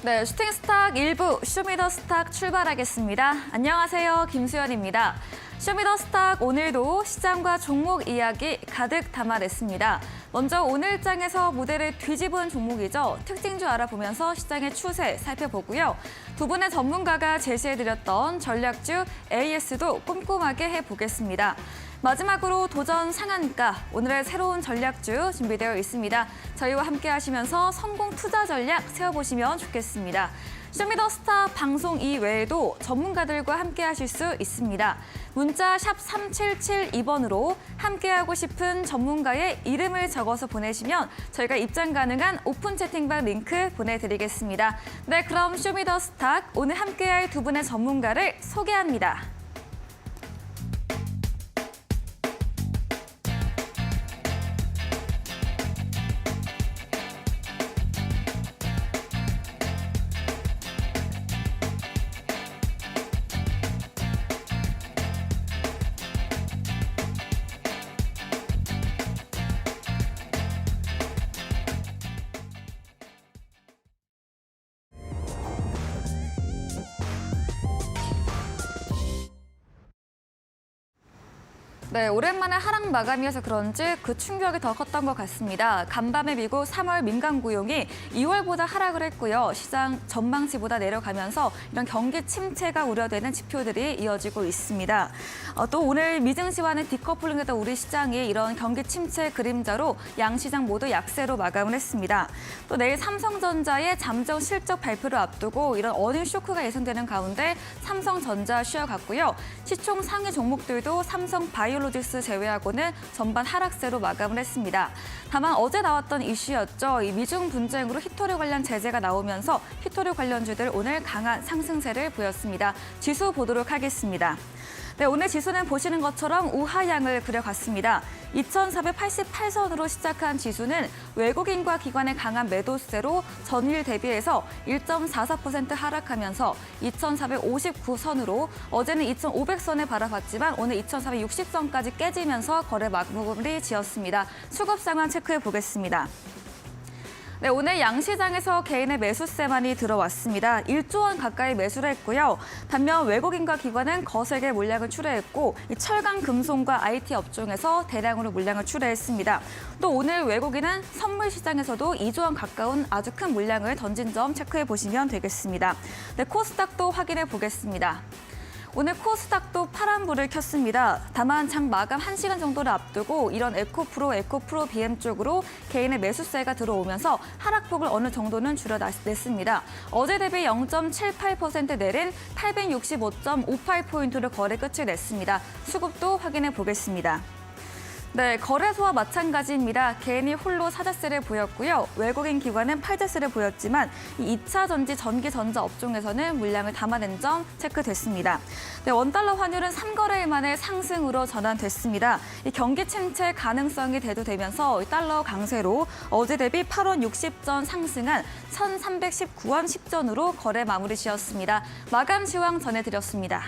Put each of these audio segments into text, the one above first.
네, 슈팅스탁 1부 쇼미더스탁 출발하겠습니다. 안녕하세요, 김수연입니다. 쇼미더스탁 오늘도 시장과 종목 이야기 가득 담아냈습니다. 먼저 오늘 장에서 무대를 뒤집은 종목이죠. 특징주 알아보면서 시장의 추세 살펴보고요. 두 분의 전문가가 제시해드렸던 전략주 AS도 꼼꼼하게 해보겠습니다. 마지막으로 도전 상한가, 오늘의 새로운 전략주 준비되어 있습니다. 저희와 함께 하시면서 성공 투자 전략 세워보시면 좋겠습니다. 쇼미더스타 방송 이외에도 전문가들과 함께 하실 수 있습니다. 문자 샵 3772번으로 함께하고 싶은 전문가의 이름을 적어서 보내시면 저희가 입장 가능한 오픈 채팅방 링크 보내드리겠습니다. 네, 그럼 쇼미더스타 오늘 함께할 두 분의 전문가를 소개합니다. 네, 오랜만에 하락 마감이어서 그런지 그 충격이 더 컸던 것 같습니다. 간밤에 미국 3월 민간 고용이 2월보다 하락을 했고요. 시장 전망치보다 내려가면서 이런 경기 침체가 우려되는 지표들이 이어지고 있습니다. 또 오늘 미증시와는 디커플링되던 우리 시장이 이런 경기 침체 그림자로 양시장 모두 약세로 마감을 했습니다. 또 내일 삼성전자의 잠정 실적 발표를 앞두고 이런 어닝 쇼크가 예상되는 가운데 삼성전자 쉬어갔고요. 시총 상위 종목들도 삼성 바이오로직스 제외하고는 전반 하락세로 마감을 했습니다. 다만 어제 나왔던 이슈였죠. 이 미중 분쟁으로 히토류 관련 제재가 나오면서 히토류 관련주들 오늘 강한 상승세를 보였습니다. 지수 보도록 하겠습니다. 네, 오늘 지수는 보시는 것처럼 우하향을 그려갔습니다. 2,488선으로 시작한 지수는 외국인과 기관의 강한 매도세로 전일 대비해서 1.44% 하락하면서 2,459선으로 어제는 2,500선에 바라봤지만 오늘 2,460선까지 깨지면서 거래 마무리 지었습니다. 수급 상황 체크해 보겠습니다. 네, 오늘 양시장에서 개인의 매수세만이 들어왔습니다. 1조 원 가까이 매수를 했고요. 반면 외국인과 기관은 거세게 물량을 출하했고 철강, 금속과 IT 업종에서 대량으로 물량을 출하했습니다. 또 오늘 외국인은 선물 시장에서도 2조 원 가까운 아주 큰 물량을 던진 점 체크해 보시면 되겠습니다. 네, 코스닥도 확인해 보겠습니다. 오늘 코스닥도 파란불을 켰습니다. 다만 장 마감 1시간 정도를 앞두고 이런 에코프로 BM 쪽으로 개인의 매수세가 들어오면서 하락폭을 어느 정도는 줄여냈습니다. 어제 대비 0.78% 내린 865.58포인트로 거래 끝을 냈습니다. 수급도 확인해 보겠습니다. 네, 거래소와 마찬가지입니다. 개인이 홀로 사자세를 보였고요. 외국인 기관은 팔자세를 보였지만 이 2차 전지 전기전자 업종에서는 물량을 담아낸 점 체크됐습니다. 네, 원달러 환율은 3거래일 만에 상승으로 전환됐습니다. 이 경기 침체 가능성이 대두되면서 달러 강세로 어제 대비 8원 60전 상승한 1,319원 10전으로 거래 마무리 지었습니다. 마감 시황 전해드렸습니다.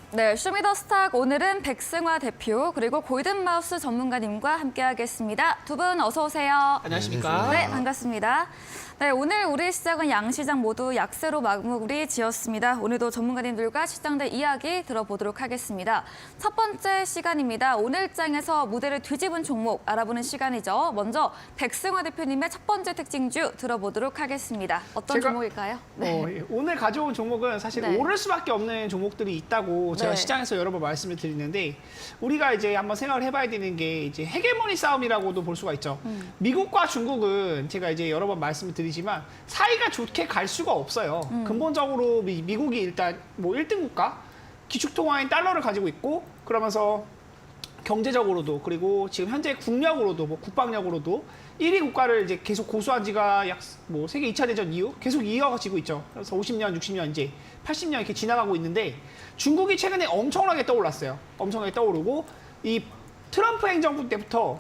네, 쇼미더스탁 오늘은 백승화 대표 그리고 골든마우스 전문가님과 함께하겠습니다. 두 분 어서 오세요. 안녕하십니까? 네, 반갑습니다. 네, 오늘 우리 시장은 양시장 모두 약세로 마무리 지었습니다. 오늘도 전문가님들과 시장들 이야기 들어보도록 하겠습니다. 첫 번째 시간입니다. 오늘 장에서 무대를 뒤집은 종목 알아보는 시간이죠. 먼저 백승화 대표님의 첫 번째 특징주 들어보도록 하겠습니다. 어떤 종목일까요? 네. 오늘 가져온 종목은 사실 네. 오를 수밖에 없는 종목들이 있다고 제가 네. 시장에서 여러 번 말씀을 드리는데 우리가 이제 한번 생각을 해봐야 되는 게 이제 헤게모니 싸움이라고도 볼 수가 있죠. 미국과 중국은 제가 이제 여러 번 말씀을 드리는데 말씀드리지만 사이가 좋게 갈 수가 없어요. 근본적으로 미국이 일단 뭐 1등 국가, 기축통화인 달러를 가지고 있고 그러면서 경제적으로도 그리고 지금 현재 국력으로도 뭐 국방력으로도 1위 국가를 이제 계속 고수한 지가 약 뭐 세계 2차 대전 이후 계속 이어지고 있죠. 그래서 50년, 60년 이제 80년 이렇게 지나가고 있는데 중국이 최근에 엄청나게 떠올랐어요. 엄청나게 떠오르고 이 트럼프 행정부 때부터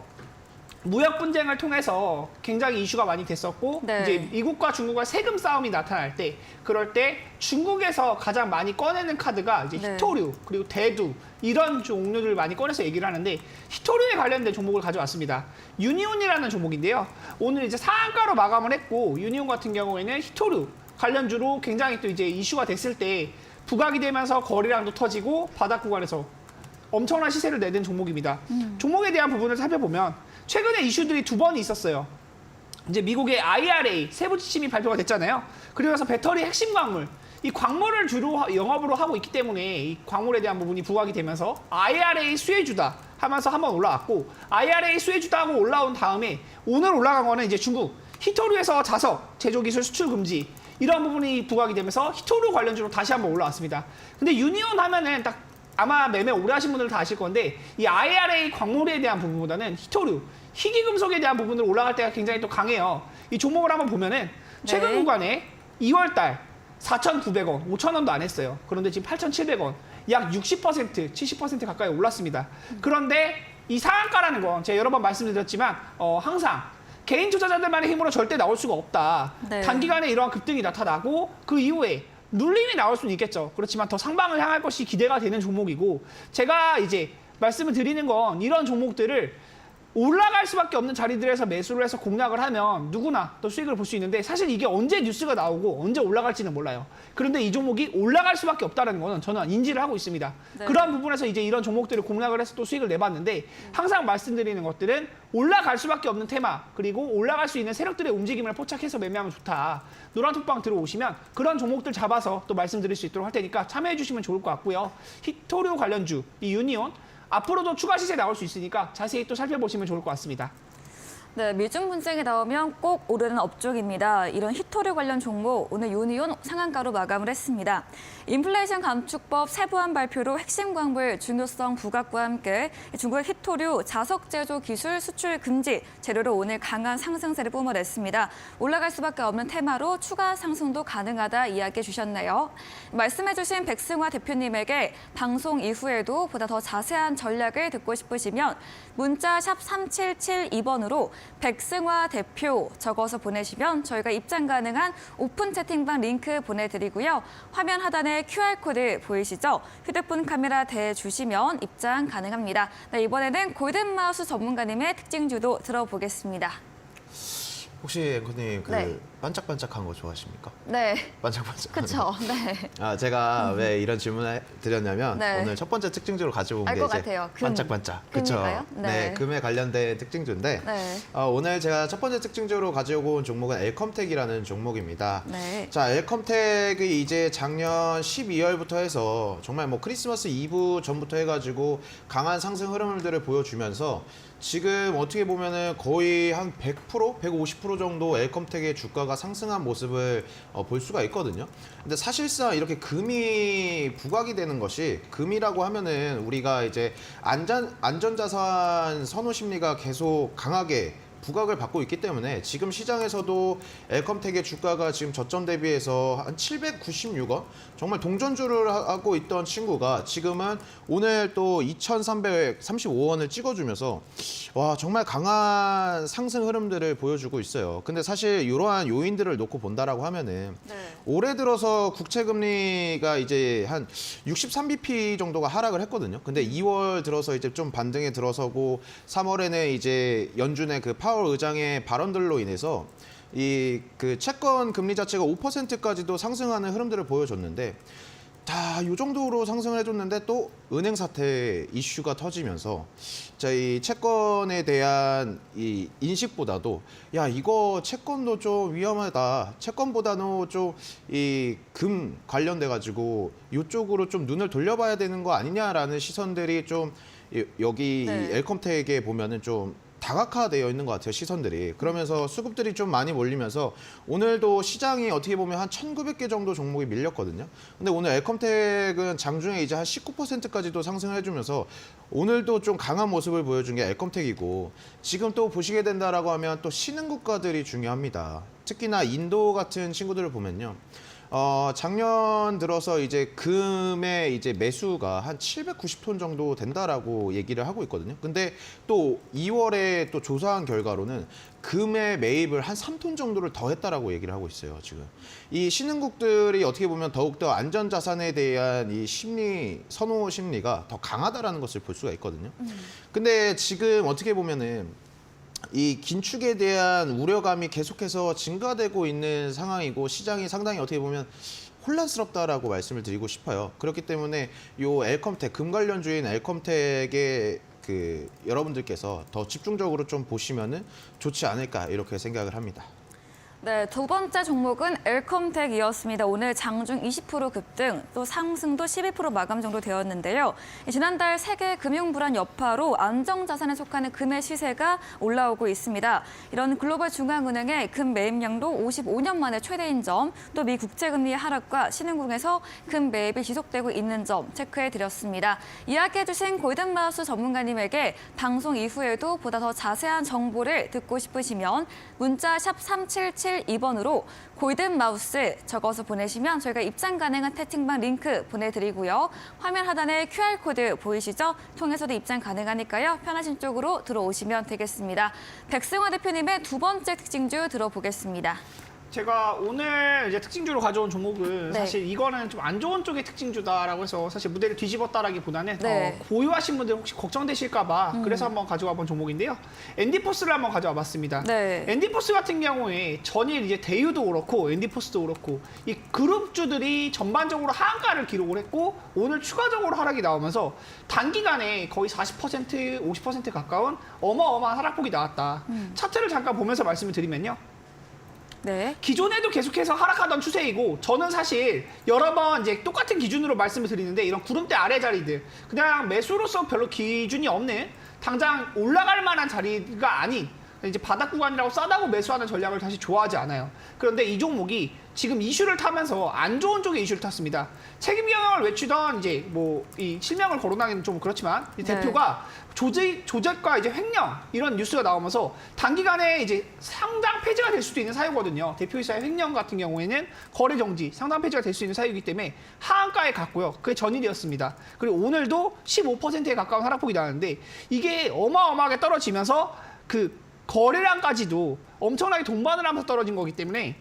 무역 분쟁을 통해서 굉장히 이슈가 많이 됐었고 네. 이제 미국과 중국과 세금 싸움이 나타날 때 그럴 때 중국에서 가장 많이 꺼내는 카드가 이제 네. 히토류 그리고 대두 이런 종류를 많이 꺼내서 얘기를 하는데 히토류에 관련된 종목을 가져왔습니다. 유니온이라는 종목인데요. 오늘 이제 상한가로 마감을 했고 유니온 같은 경우에는 히토류 관련주로 굉장히 또 이제 이슈가 됐을 때 부각이 되면서 거래량도 터지고 바닥 구간에서 엄청난 시세를 내는 종목입니다. 종목에 대한 부분을 살펴보면 최근에 이슈들이 두 번이 있었어요. 이제 미국의 IRA 세부 지침이 발표가 됐잖아요. 그러면서 배터리 핵심 광물, 이 광물을 주로 영업으로 하고 있기 때문에 이 광물에 대한 부분이 부각이 되면서 IRA 수혜주다 하면서 한번 올라왔고 IRA 수혜주다 하고 올라온 다음에 오늘 올라간 거는 이제 중국 히토류에서 자석 제조 기술 수출 금지 이런 부분이 부각이 되면서 히토류 관련주로 다시 한번 올라왔습니다. 근데 유니온 하면은 딱 아마 매매 오래 하신 분들은 다 아실 건데 이 IRA 광물에 대한 부분보다는 히토류, 희귀금속에 대한 부분으로 올라갈 때가 굉장히 또 강해요. 이 종목을 한번 보면은 최근 네. 구간에 2월 달 4,900원, 5,000원도 안 했어요. 그런데 지금 8,700원, 약 60%, 70% 가까이 올랐습니다. 그런데 이 상한가라는 건 제가 여러 번 말씀드렸지만 항상 개인 투자자들만의 힘으로 절대 나올 수가 없다. 네. 단기간에 이러한 급등이 나타나고 그 이후에 눌림이 나올 수는 있겠죠. 그렇지만 더 상방을 향할 것이 기대가 되는 종목이고 제가 이제 말씀을 드리는 건 이런 종목들을 올라갈 수밖에 없는 자리들에서 매수를 해서 공략을 하면 누구나 또 수익을 볼 수 있는데 사실 이게 언제 뉴스가 나오고 언제 올라갈지는 몰라요. 그런데 이 종목이 올라갈 수밖에 없다는 거는 저는 인지를 하고 있습니다. 네. 그런 부분에서 이제 이런 종목들을 공략을 해서 또 수익을 내봤는데 항상 말씀드리는 것들은 올라갈 수밖에 없는 테마 그리고 올라갈 수 있는 세력들의 움직임을 포착해서 매매하면 좋다. 노란톡방 들어오시면 그런 종목들 잡아서 또 말씀드릴 수 있도록 할 테니까 참여해 주시면 좋을 것 같고요. 히토류 관련주, 이 유니온 앞으로도 추가 시세 나올 수 있으니까 자세히 또 살펴보시면 좋을 것 같습니다. 네, 미중 분쟁이 나오면 꼭 오르는 업종입니다. 이런 히토류 관련 종목 오늘 유니온 상한가로 마감을 했습니다. 인플레이션 감축법 세부안 발표로 핵심 광물 중요성 부각과 함께 중국의 히토류 자석 제조 기술 수출 금지 재료로 오늘 강한 상승세를 뿜어냈습니다. 올라갈 수밖에 없는 테마로 추가 상승도 가능하다 이야기해 주셨네요. 말씀해 주신 백승화 대표님에게 방송 이후에도 보다 더 자세한 전략을 듣고 싶으시면 문자 샵 3772번으로 백승화 대표 적어서 보내시면 저희가 입장 가능한 오픈 채팅방 링크 보내드리고요. 화면 하단에 QR코드 보이시죠? 휴대폰 카메라 대주시면 입장 가능합니다. 네, 이번에는 골든마우스 전문가님의 특징주도 들어보겠습니다. 혹시 앵커님 그 네. 반짝반짝한 거 좋아하십니까? 네, 반짝반짝. 그렇죠. 네. 제가 왜 이런 질문을 드렸냐면 네. 오늘 첫 번째 특징주로 가지고 온 알 게 것 이제 같아요. 금. 반짝반짝. 그렇죠. 금일까요? 네. 금에 관련된 특징주인데 네. 오늘 제가 첫 번째 특징주로 가지고 온 종목은 엘컴텍이라는 종목입니다. 네. 자, 엘컴텍이 이제 작년 12월부터 해서 정말 뭐 크리스마스 이브 전부터 해가지고 강한 상승 흐름들을 보여주면서 지금 어떻게 보면은 거의 한 100%, 150% 정도 엘컴텍의 주가가 상승한 모습을 볼 수가 있거든요. 근데 사실상 이렇게 금이 부각이 되는 것이 금이라고 하면은 우리가 이제 안전자산 선호 심리가 계속 강하게 부각을 받고 있기 때문에 지금 시장에서도 엘컴텍의 주가가 지금 저점 대비해서 한 796원 정말 동전주를 하고 있던 친구가 지금은 오늘 또 2,335원을 찍어주면서 와 정말 강한 상승 흐름들을 보여주고 있어요. 근데 사실 이러한 요인들을 놓고 본다라고 하면은 네. 올해 들어서 국채 금리가 이제 한 63bp 정도가 하락을 했거든요. 근데 2월 들어서 이제 좀 반등에 들어서고 3월에는 이제 연준의 그 파월 의장의 발언들로 인해서 이 그 채권 금리 자체가 5%까지도 상승하는 흐름들을 보여줬는데 다 이 정도로 상승을 해줬는데 또 은행 사태 이슈가 터지면서 자, 이 채권에 대한 이 인식보다도 야 이거 채권도 좀 위험하다. 채권보다는 좀 이 금 관련돼 가지고 이쪽으로 좀 눈을 돌려봐야 되는 거 아니냐라는 시선들이 좀 여기 네. 엘컴텍에 보면은 좀 다각화되어 있는 것 같아요, 시선들이. 그러면서 수급들이 좀 많이 몰리면서 오늘도 시장이 어떻게 보면 한 1,900개 정도 종목이 밀렸거든요. 근데 오늘 엘컴텍은 장중에 이제 한 19%까지도 상승을 해주면서 오늘도 좀 강한 모습을 보여준 게 엘컴텍이고, 지금 또 보시게 된다라고 하면 또 신흥국가들이 중요합니다. 특히나 인도 같은 친구들을 보면요. 작년 들어서 이제 금의 이제 매수가 한 790톤 정도 된다라고 얘기를 하고 있거든요. 근데 또 2월에 또 조사한 결과로는 금의 매입을 한 3톤 정도를 더 했다라고 얘기를 하고 있어요, 지금. 이 신흥국들이 어떻게 보면 더욱더 안전자산에 대한 이 심리, 선호 심리가 더 강하다라는 것을 볼 수가 있거든요. 근데 지금 어떻게 보면은 이 긴축에 대한 우려감이 계속해서 증가되고 있는 상황이고, 시장이 상당히 어떻게 보면 혼란스럽다라고 말씀을 드리고 싶어요. 그렇기 때문에 요 엘컴텍, 금 관련주인 엘컴텍의 여러분들께서 더 집중적으로 좀 보시면은 좋지 않을까 이렇게 생각을 합니다. 네, 두 번째 종목은 엘컴텍이었습니다. 오늘 장중 20% 급등, 또 상승도 12% 마감 정도 되었는데요. 지난달 세계 금융 불안 여파로 안정자산에 속하는 금의 시세가 올라오고 있습니다. 이런 글로벌 중앙은행의 금 매입량도 55년 만에 최대인 점, 또 미 국채금리의 하락과 신흥국에서 금 매입이 지속되고 있는 점 체크해드렸습니다. 이야기해주신 골든마우스 전문가님에게 방송 이후에도 보다 더 자세한 정보를 듣고 싶으시면 문자 샵 3772번으로 골든마우스 적어서 보내시면 저희가 입장 가능한 채팅방 링크 보내드리고요. 화면 하단에 QR코드 보이시죠? 통해서도 입장 가능하니까요. 편하신 쪽으로 들어오시면 되겠습니다. 백승화 대표님의 두 번째 특징주 들어보겠습니다. 제가 오늘 이제 특징주로 가져온 종목은 네. 사실 이거는 좀 안 좋은 쪽의 특징주다라고 해서 사실 무대를 뒤집었다라기보다는 네. 보유하신 분들 혹시 걱정되실까봐 그래서 한번 가져와 본 종목인데요. 앤디포스를 한번 가져와 봤습니다. 네. 앤디포스 같은 경우에 전일 이제 대유도 그렇고 앤디포스도 그렇고 이 그룹주들이 전반적으로 하한가를 기록을 했고, 오늘 추가적으로 하락이 나오면서 단기간에 거의 40%, 50% 가까운 어마어마한 하락폭이 나왔다. 차트를 잠깐 보면서 말씀을 드리면요. 네. 기존에도 계속해서 하락하던 추세이고, 저는 사실 여러 번 이제 똑같은 기준으로 말씀을 드리는데, 이런 구름대 아래 자리들 그냥 매수로서 별로 기준이 없는, 당장 올라갈 만한 자리가 아닌 이제 바닥 구간이라고 싸다고 매수하는 전략을 사실 좋아하지 않아요. 그런데 이 종목이 지금 이슈를 타면서 안 좋은 쪽의 이슈를 탔습니다. 책임 경영을 외치던 이제 뭐 이 실명을 거론하기는 좀 그렇지만 이 네. 대표가 조직과 이제 횡령 이런 뉴스가 나오면서 단기간에 이제 상당 폐지가 될 수도 있는 사유거든요. 대표이사의 횡령 같은 경우에는 거래 정지, 상당 폐지가 될 수 있는 사유이기 때문에 하한가에 갔고요. 그게 전일이었습니다. 그리고 오늘도 15%에 가까운 하락폭이 나왔는데, 이게 어마어마하게 떨어지면서 그 거래량까지도 엄청나게 동반을 하면서 떨어진 거기 때문에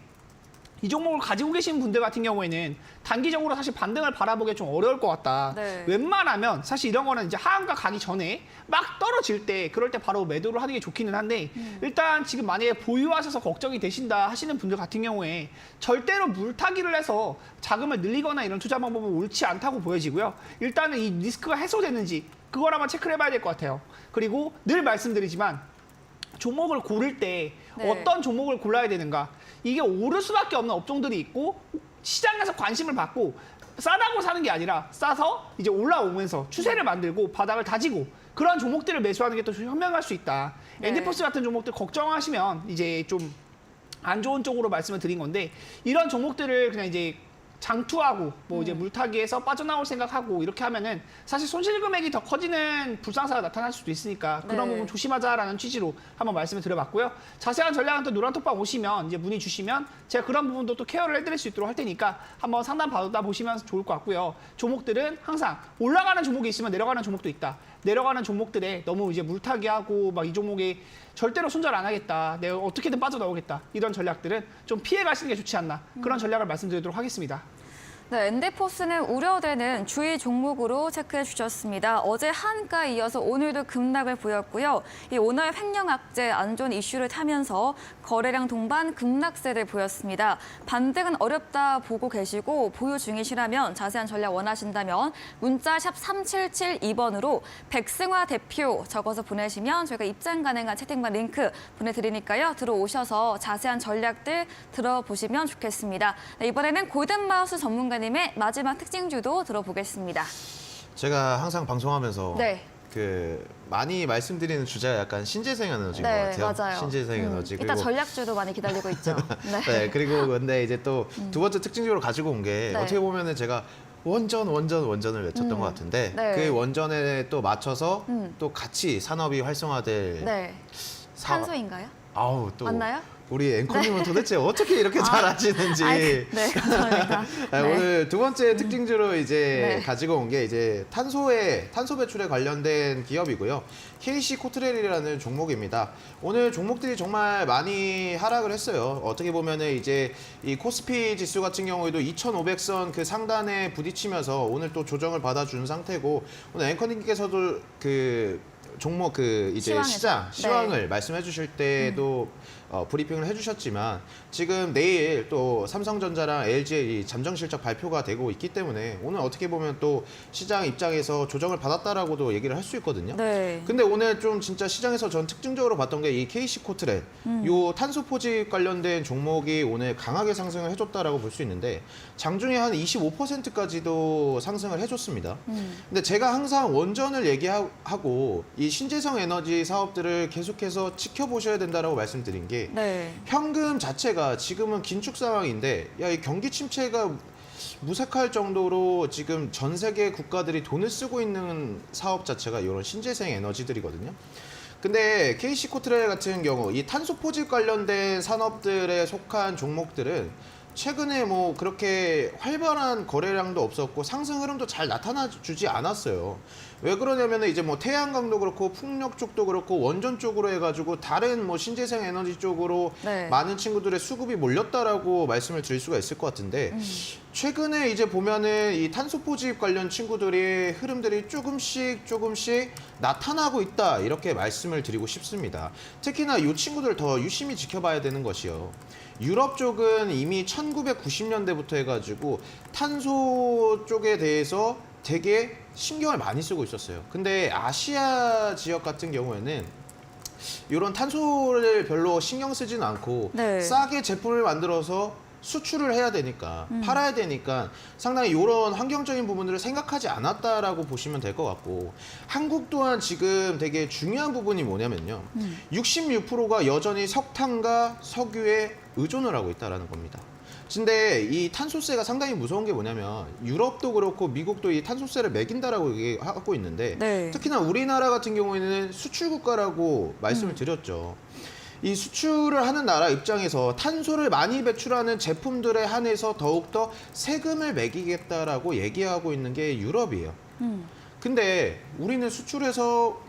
이 종목을 가지고 계신 분들 같은 경우에는 단기적으로 사실 반등을 바라보기 좀 어려울 것 같다. 네. 웬만하면 사실 이런 거는 이제 하한가 가기 전에 막 떨어질 때, 그럴 때 바로 매도를 하는 게 좋기는 한데, 일단 지금 만약에 보유하셔서 걱정이 되신다 하시는 분들 같은 경우에 절대로 물타기를 해서 자금을 늘리거나 이런 투자 방법은 옳지 않다고 보여지고요. 일단은 이 리스크가 해소되는지 그걸 한번 체크를 해봐야 될 것 같아요. 그리고 늘 말씀드리지만 종목을 고를 때 네. 어떤 종목을 골라야 되는가, 이게 오를 수밖에 없는 업종들이 있고, 시장에서 관심을 받고 싸다고 사는 게 아니라 싸서 이제 올라오면서 추세를 만들고 바닥을 다지고 그런 종목들을 매수하는 게 또 현명할 수 있다. 네. 앤디포스 같은 종목들 걱정하시면 이제 좀 안 좋은 쪽으로 말씀을 드린 건데, 이런 종목들을 그냥 이제 장투하고 뭐 이제 물타기에서 빠져나올 생각하고 이렇게 하면은 사실 손실 금액이 더 커지는 불상사가 나타날 수도 있으니까 그런 네. 부분 조심하자라는 취지로 한번 말씀을 드려봤고요. 자세한 전략은 또 노란톡방 오시면 이제 문의 주시면 제가 그런 부분도 또 케어를 해드릴 수 있도록 할 테니까 한번 상담 받아 보시면 좋을 것 같고요. 종목들은 항상 올라가는 종목이 있으면 내려가는 종목도 있다. 내려가는 종목들에 너무 이제 물타기하고 막 이 종목에 절대로 손절 안 하겠다, 내가 어떻게든 빠져나오겠다, 이런 전략들은 좀 피해 가시는 게 좋지 않나, 그런 전략을 말씀드리도록 하겠습니다. 네, 앤디포스는 우려되는 주의 종목으로 체크해 주셨습니다. 어제 한가 이어서 오늘도 급락을 보였고요. 이 오늘 횡령 악재 안 좋은 이슈를 타면서 거래량 동반 급락세를 보였습니다. 반등은 어렵다 보고 계시고 보유 중이시라면 자세한 전략 원하신다면 문자 샵 3772번으로 백승화 대표 적어서 보내시면 저희가 입장 가능한 채팅방 링크 보내드리니까요. 들어오셔서 자세한 전략들 들어보시면 좋겠습니다. 네, 이번에는 골든마우스 전문가님의 마지막 특징주도 들어보겠습니다. 제가 항상 방송하면서 네. 그 많이 말씀드리는 주제가 약간 신재생 에너지인 것 네, 같아요. 맞아요. 신재생 에너지. 이따 전략주도 많이 기다리고 있죠. 네. 네, 그리고 근데 이제 또 두 번째 특징적으로 가지고 온 게 네. 어떻게 보면은 제가 원전을 외쳤던 것 같은데 네. 그 원전에 또 맞춰서 음. 또 같이 산업이 활성화될 네. 사- 탄소인가요? 아우 또 맞나요? 우리 앵커님은 도대체 어떻게 이렇게 잘 아시는지. 네, 감사합니다. 네, 네. 오늘 두 번째 특징주로 이제 네. 가지고 온 게 이제 탄소 배출에 관련된 기업이고요. KC 코트레일이라는 종목입니다. 오늘 종목들이 정말 많이 하락을 했어요. 어떻게 보면은 이제 이 코스피 지수 같은 경우에도 2,500선 그 상단에 부딪히면서 오늘 또 조정을 받아준 상태고 오늘 앵커님께서도 그 종목 그 이제 시황에서. 시황을 말씀해 주실 때도 브리핑을 해주셨지만 지금 내일 또 삼성전자랑 LG의 이 잠정 실적 발표가 되고 있기 때문에 오늘 어떻게 보면 또 시장 입장에서 조정을 받았다라고도 얘기를 할 수 있거든요. 네. 근데 오늘 좀 진짜 시장에서 전 특징적으로 봤던 게 이 KC 코트레 요 탄소 포집 관련된 종목이 오늘 강하게 상승을 해줬다라고 볼 수 있는데 장중에 한 25%까지도 상승을 해줬습니다. 근데 제가 항상 원전을 얘기하고 이 신재생 에너지 사업들을 계속해서 지켜보셔야 된다라고 말씀드린 게 네. 현금 자체가 지금은 긴축 상황인데 야, 이 경기 침체가 무색할 정도로 지금 전 세계 국가들이 돈을 쓰고 있는 사업 자체가 이런 신재생 에너지들이거든요. 근데 KC 코트레일 같은 경우 이 탄소 포집 관련된 산업들에 속한 종목들은 최근에 뭐 그렇게 활발한 거래량도 없었고 상승 흐름도 잘 나타나주지 않았어요. 왜 그러냐면 이제 뭐 태양광도 그렇고 풍력 쪽도 그렇고 원전 쪽으로 해가지고 다른 뭐 신재생 에너지 쪽으로 네. 많은 친구들의 수급이 몰렸다라고 말씀을 드릴 수가 있을 것 같은데 최근에 이제 보면은 이 탄소 포집 관련 친구들의 흐름들이 조금씩 나타나고 있다 이렇게 말씀을 드리고 싶습니다. 특히나 이 친구들 더 유심히 지켜봐야 되는 것이요. 유럽 쪽은 이미 1990년대부터 해가지고 탄소 쪽에 대해서 되게 신경을 많이 쓰고 있었어요. 근데 아시아 지역 같은 경우에는 이런 탄소를 별로 신경 쓰진 않고 네. 싸게 제품을 만들어서 수출을 해야 되니까 팔아야 되니까 상당히 이런 환경적인 부분들을 생각하지 않았다라고 보시면 될 것 같고 한국 또한 지금 되게 중요한 부분이 뭐냐면요. 66%가 여전히 석탄과 석유에 의존을 하고 있다는 겁니다. 근데 이 탄소세가 상당히 무서운 게 뭐냐면 유럽도 그렇고 미국도 이 탄소세를 매긴다라고 얘기하고 있는데 네. 특히나 우리나라 같은 경우에는 수출 국가라고 말씀을 드렸죠. 이 수출을 하는 나라 입장에서 탄소를 많이 배출하는 제품들에 한해서 더욱더 세금을 매기겠다라고 얘기하고 있는 게 유럽이에요. 근데 우리는 수출해서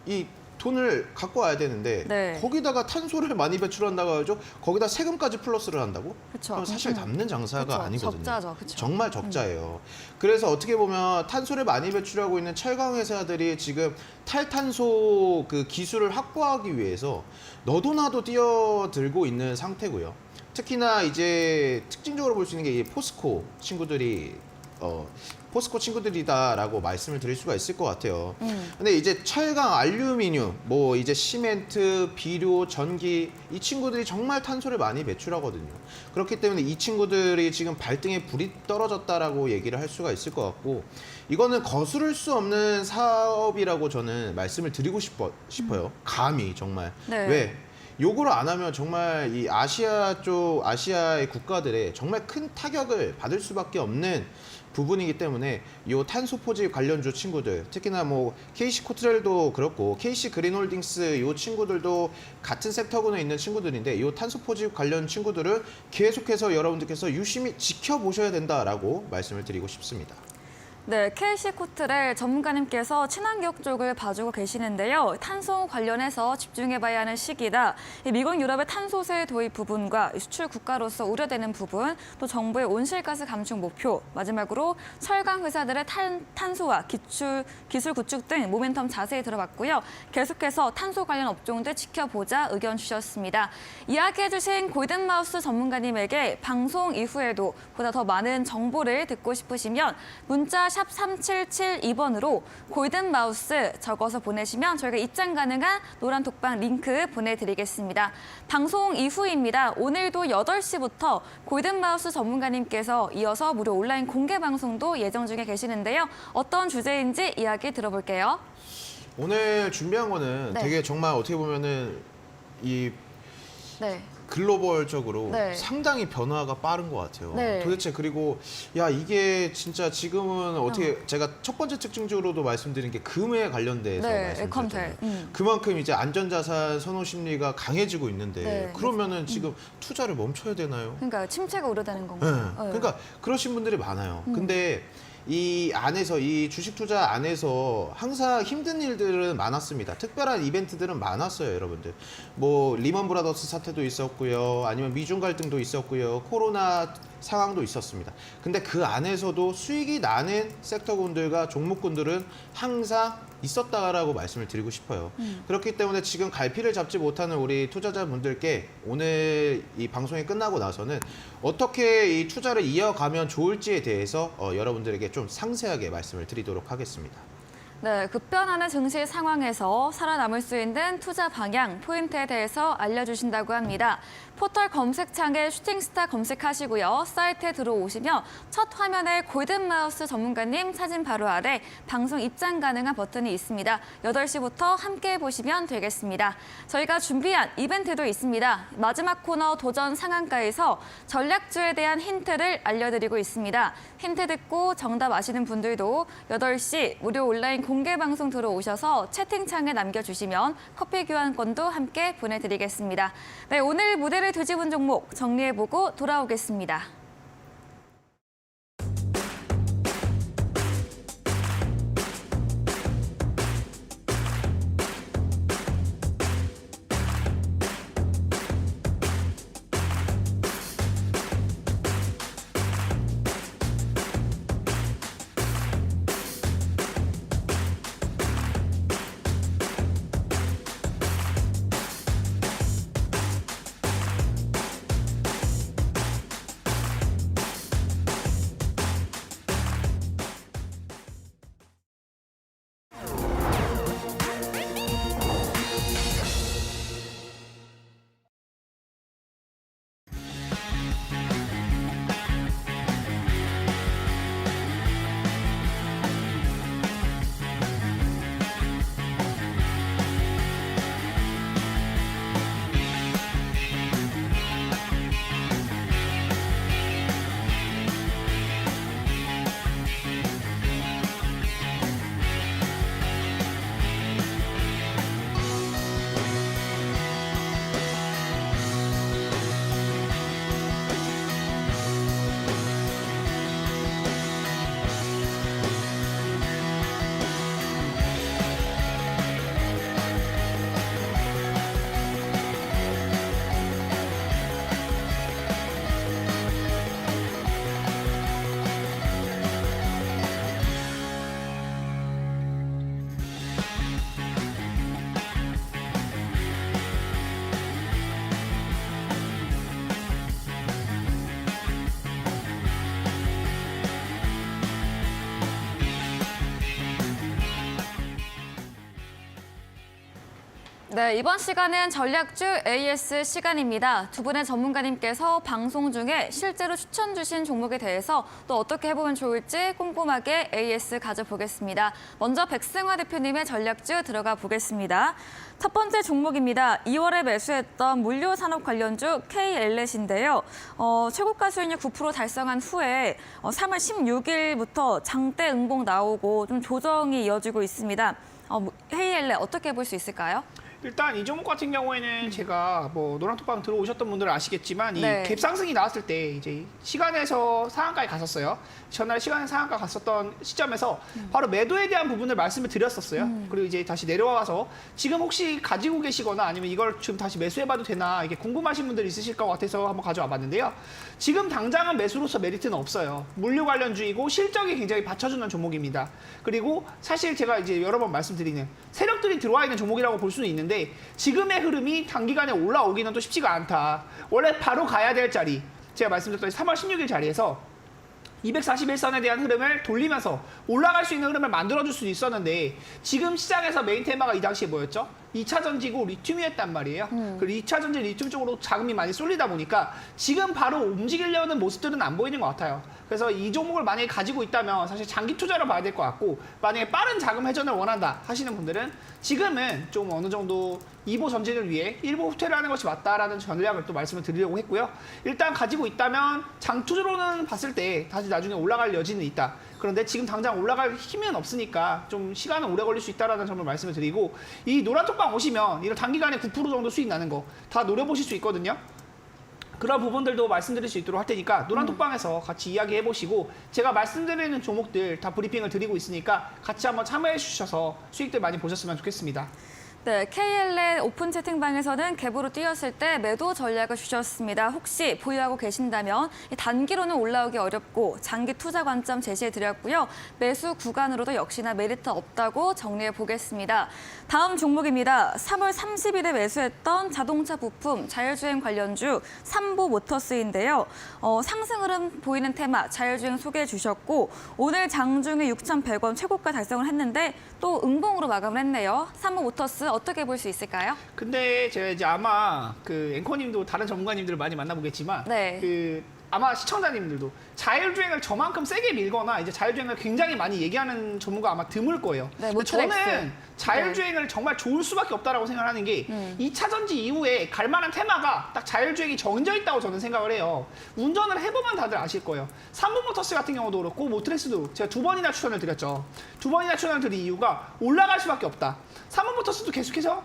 이 돈을 갖고 와야 되는데 네. 거기다가 탄소를 많이 배출한다고 하죠. 거기다 세금까지 플러스를 한다고? 그쵸. 그럼 사실 남는 장사가 그쵸. 아니거든요. 적자죠. 그쵸. 정말 적자예요. 그래서 어떻게 보면 탄소를 많이 배출하고 있는 철강 회사들이 지금 탈탄소 그 기술을 확보하기 위해서 너도 나도 뛰어들고 있는 상태고요. 특히나 이제 특징적으로 볼 수 있는 게 이 포스코 친구들이 포스코 친구들이다라고 말씀을 드릴 수가 있을 것 같아요. 근데 이제 철강, 알루미늄, 뭐 이제 시멘트, 비료, 전기 이 친구들이 정말 탄소를 많이 배출하거든요. 그렇기 때문에 이 친구들이 지금 발등에 불이 떨어졌다라고 얘기를 할 수가 있을 것 같고 이거는 거스를 수 없는 사업이라고 저는 말씀을 드리고 싶어요. 감히 정말. 네. 왜? 요거를 안 하면 정말 이 아시아의 국가들의 정말 큰 타격을 받을 수밖에 없는 부분이기 때문에 이 탄소 포집 관련주 친구들 특히나 뭐 KC 코트레일도 그렇고 KC 그린홀딩스 이 친구들도 같은 섹터군에 있는 친구들인데 이 탄소 포집 관련 친구들을 계속해서 여러분들께서 유심히 지켜보셔야 된다라고 말씀을 드리고 싶습니다. 네, KC 코트레일 전문가님께서 친환경 쪽을 봐주고 계시는데요. 탄소 관련해서 집중해봐야 하는 시기다. 이 미국, 유럽의 탄소세 도입 부분과 수출 국가로서 우려되는 부분, 또 정부의 온실가스 감축 목표, 마지막으로 철강 회사들의 탄소와 기술 구축 등 모멘텀 자세히 들어봤고요. 계속해서 탄소 관련 업종들 지켜보자 의견 주셨습니다. 이야기해주신 골든마우스 전문가님에게 방송 이후에도 보다 더 많은 정보를 듣고 싶으시면 문자 샵 3772번으로 골든마우스 적어서 보내시면 저희가 입장 가능한 노란 톡방 링크 보내드리겠습니다. 방송 이후입니다. 오늘도 8시부터 골든마우스 전문가님께서 이어서 무료 온라인 공개 방송도 예정 중에 계시는데요. 어떤 주제인지 이야기 들어볼게요. 오늘 준비한 거는 네. 되게 정말 어떻게 보면은 이 네. 글로벌적으로 네. 상당히 변화가 빠른 것 같아요. 네. 도대체 그리고 야 이게 진짜 지금은 어떻게 제가 첫 번째 특징적으로도 말씀드린 게 금에 관련돼서 네, 말씀드렸잖아요. 에컨텔. 그만큼 이제 안전자산 선호 심리가 강해지고 있는데 네. 그러면은 지금 투자를 멈춰야 되나요? 그러니까 침체가 우려되는 네. 건가요? 그러니까 그러신 분들이 많아요. 근데 이 안에서 이 주식 투자 안에서 항상 힘든 일들은 많았습니다. 특별한 이벤트들은 많았어요, 여러분들. 뭐 리먼 브라더스 사태도 있었고요. 아니면 미중 갈등도 있었고요. 코로나 상황도 있었습니다. 근데 그 안에서도 수익이 나는 섹터군들과 종목군들은 항상 있었다라고 말씀을 드리고 싶어요. 그렇기 때문에 지금 갈피를 잡지 못하는 우리 투자자분들께 오늘 이 방송이 끝나고 나서는 어떻게 이 투자를 이어가면 좋을지에 대해서 여러분들에게 좀 상세하게 말씀을 드리도록 하겠습니다. 네, 급변하는 증시 상황에서 살아남을 수 있는 투자 방향, 포인트에 대해서 알려주신다고 합니다. 포털 검색창에 슈팅스타 검색하시고요. 사이트에 들어오시면 첫 화면에 골든마우스 전문가님 사진 바로 아래 방송 입장 가능한 버튼이 있습니다. 8시부터 함께 보시면 되겠습니다. 저희가 준비한 이벤트도 있습니다. 마지막 코너 도전 상한가에서 전략주에 대한 힌트를 알려드리고 있습니다. 힌트 듣고 정답 아시는 분들도 8시 무료 온라인 공개 방송 들어오셔서 채팅창에 남겨주시면 커피 교환권도 함께 보내드리겠습니다. 네, 오늘 무대를 뒤집은 종목 정리해보고 돌아오겠습니다. 네, 이번 시간은 전략주 AS 시간입니다. 두 분의 전문가님께서 방송 중에 실제로 추천 주신 종목에 대해서 또 어떻게 해보면 좋을지 꼼꼼하게 AS 가져보겠습니다. 먼저 백승화 대표님의 전략주 들어가 보겠습니다. 첫 번째 종목입니다. 2월에 매수했던 물류산업 관련주 KLN인데요. 최고가 수익률 9% 달성한 후에 3월 16일부터 장대 응봉 나오고 좀 조정이 이어지고 있습니다. KLN 어떻게 볼 수 있을까요? 일단 이 종목 같은 경우에는 제가 뭐 노랑톡방 들어오셨던 분들은 아시겠지만 이 네. 갭 상승이 나왔을 때 이제 시간에서 상한가에 갔었어요. 전날 시간에 상한가 갔었던 시점에서 바로 매도에 대한 부분을 말씀을 드렸었어요. 그리고 이제 다시 내려와서 지금 혹시 가지고 계시거나 아니면 이걸 지금 다시 매수해봐도 되나 이게 궁금하신 분들 있으실 것 같아서 한번 가져와 봤는데요. 지금 당장은 매수로서 메리트는 없어요. 물류 관련주이고 실적이 굉장히 받쳐주는 종목입니다. 그리고 사실 제가 이제 여러 번 말씀드리는 세력들이 들어와 있는 종목이라고 볼 수는 있는데 지금의 흐름이 단기간에 올라오기는 또 쉽지가 않다. 원래 바로 가야 될 자리, 제가 말씀드렸던 3월 16일 자리에서 241선에 대한 흐름을 돌리면서 올라갈 수 있는 흐름을 만들어줄 수 있었는데 지금 시장에서 메인 테마가 이 당시에 뭐였죠? 2차 전지고 리튬이었단 말이에요. 그 2차 전지 리튬 쪽으로 자금이 많이 쏠리다 보니까 지금 바로 움직이려는 모습들은 안 보이는 것 같아요. 그래서 이 종목을 만약에 가지고 있다면 사실 장기 투자로 봐야 될 것 같고, 만약에 빠른 자금 회전을 원한다 하시는 분들은 지금은 좀 어느 정도 2보 전진을 위해 1보 후퇴를 하는 것이 맞다라는 전략을 또 말씀을 드리려고 했고요. 일단 가지고 있다면 장투로는 봤을 때 다시 나중에 올라갈 여지는 있다. 그런데 지금 당장 올라갈 힘은 없으니까 좀 시간은 오래 걸릴 수 있다라는 점을 말씀을 드리고, 이 노란톡방 오시면 이런 단기간에 9% 정도 수익 나는 거 다 노려보실 수 있거든요. 그런 부분들도 말씀드릴 수 있도록 할 테니까 노란톡방에서 같이 이야기해 보시고, 제가 말씀드리는 종목들 다 브리핑을 드리고 있으니까 같이 한번 참여해 주셔서 수익들 많이 보셨으면 좋겠습니다. 네, KL의 오픈 채팅방에서는 갭으로 뛰었을 때 매도 전략을 주셨습니다. 혹시 보유하고 계신다면 단기로는 올라오기 어렵고 장기 투자 관점 제시해 드렸고요. 매수 구간으로도 역시나 메리트 없다고 정리해 보겠습니다. 다음 종목입니다. 3월 30일에 매수했던 자동차 부품 자율주행 관련주 삼보 모터스인데요. 상승 흐름 보이는 테마 자율주행 소개해 주셨고, 오늘 장중에 6,100원 최고가 달성을 했는데 또 음봉으로 마감을 했네요. 삼보 모터스 어떻게 볼 수 있을까요? 근데 제가 이제 아마 그 앵커님도 다른 전문가님들을 많이 만나보겠지만, 네. 그 아마 시청자님들도 자율주행을 저만큼 세게 밀거나 이제 자율주행을 굉장히 많이 얘기하는 전문가 아마 드물 거예요. 네, 근데 저는 모트렉스. 자율주행을 정말 좋을 수밖에 없다라고 생각하는 게 2차 전지 이후에 갈 만한 테마가 딱 자율주행이 정해져 있다고 저는 생각을 해요. 운전을 해보면 다들 아실 거예요. 삼보모터스 같은 경우도 그렇고 모트렉스도 제가 2번이나 추천을 드렸죠. 2번이나 추천을 드린 이유가 올라갈 수밖에 없다. 삼보모터스도 계속해서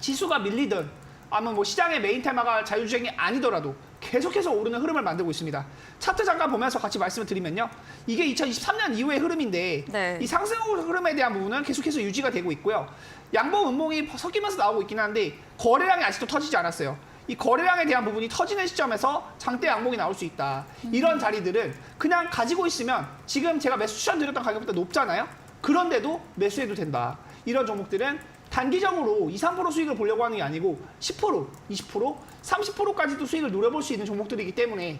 지수가 밀리든 아니면 뭐 시장의 메인 테마가 자율주행이 아니더라도 계속해서 오르는 흐름을 만들고 있습니다. 차트 잠깐 보면서 같이 말씀을 드리면요. 이게 2023년 이후의 흐름인데, 네. 이 상승 흐름에 대한 부분은 계속해서 유지가 되고 있고요. 양봉, 음봉이 섞이면서 나오고 있긴 한데 거래량이 아직도 터지지 않았어요. 이 거래량에 대한 부분이 터지는 시점에서 장대 양봉이 나올 수 있다. 이런 자리들은 그냥 가지고 있으면 지금 제가 매수 추천드렸던 가격보다 높잖아요. 그런데도 매수해도 된다. 이런 종목들은 단기적으로 2, 3% 수익을 보려고 하는 게 아니고 10%, 20%, 30%까지도 수익을 노려볼 수 있는 종목들이기 때문에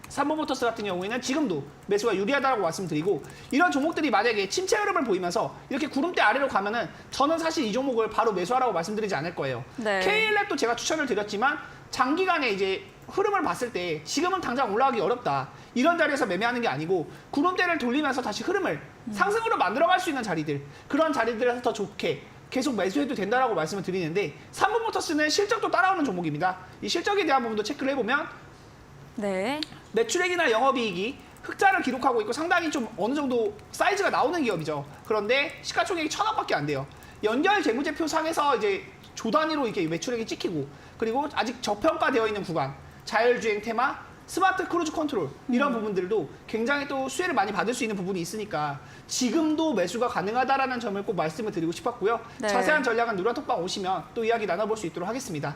삼보모터스 같은 경우에는 지금도 매수가 유리하다고 말씀드리고, 이런 종목들이 만약에 침체 흐름을 보이면서 이렇게 구름대 아래로 가면은 저는 사실 이 종목을 바로 매수하라고 말씀드리지 않을 거예요. 네. KL랩도 제가 추천을 드렸지만 장기간에 이제 흐름을 봤을 때 지금은 당장 올라가기 어렵다. 이런 자리에서 매매하는 게 아니고 구름대를 돌리면서 다시 흐름을 상승으로 만들어갈 수 있는 자리들, 그런 자리들에서 더 좋게 계속 매수해도 된다라고 말씀을 드리는데, 삼보모터스는 실적도 따라오는 종목입니다. 이 실적에 대한 부분도 체크를 해보면 네. 매출액이나 영업이익이 흑자를 기록하고 있고 상당히 좀 어느 정도 사이즈가 나오는 기업이죠. 그런데 시가총액이 1,000억밖에 안 돼요. 연결 재무제표 상에서 이제 조 단위로 이렇게 매출액이 찍히고, 그리고 아직 저평가되어 있는 구간, 자율주행 테마, 스마트 크루즈 컨트롤 이런 부분들도 굉장히 또 수혜를 많이 받을 수 있는 부분이 있으니까 지금도 매수가 가능하다라는 점을 꼭 말씀을 드리고 싶었고요. 네. 자세한 전략은 누란톡방 오시면 또 이야기 나눠볼 수 있도록 하겠습니다.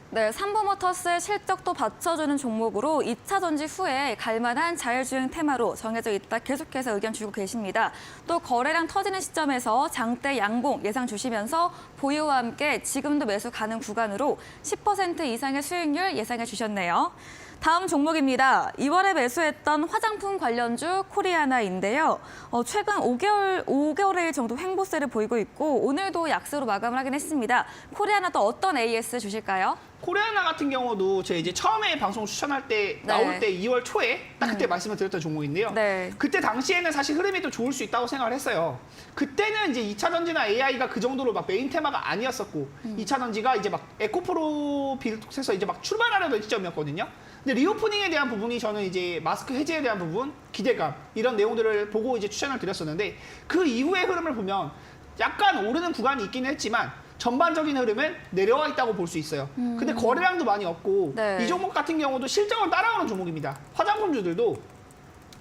네, 삼보모터스의 실적도 받쳐주는 종목으로 2차 전지 후에 갈만한 자율주행 테마로 정해져 있다 계속해서 의견 주고 계십니다. 또 거래량 터지는 시점에서 장대 양봉 예상 주시면서 보유와 함께 지금도 매수 가능 구간으로 10% 이상의 수익률 예상해 주셨네요. 다음 종목입니다. 2월에 매수했던 화장품 관련주 코리아나인데요. 최근 5개월일 정도 횡보세를 보이고 있고 오늘도 약세로 마감을 하긴 했습니다. 코리아나 또 어떤 AS 주실까요? 코리아나 같은 경우도 제가 이제 처음에 방송 추천할 때 나올 때 2월 초에 딱 그때 말씀을 드렸던 종목인데요. 네. 그때 당시에는 사실 흐름이 또 좋을 수 있다고 생각을 했어요. 그때는 이제 2차 전지나 AI가 그 정도로 막 메인 테마가 아니었었고 2차 전지가 이제 막 에코프로 비롯해서 이제 막 출발하려던 시점이었거든요. 근데 리오프닝에 대한 부분이 저는 이제 마스크 해제에 대한 부분, 기대감 이런 내용들을 보고 이제 추천을 드렸었는데, 그 이후의 흐름을 보면 약간 오르는 구간이 있기는 했지만 전반적인 흐름은 내려와 있다고 볼 수 있어요. 근데 거래량도 많이 없고 네. 이 종목 같은 경우도 실적을 따라오는 종목입니다. 화장품주들도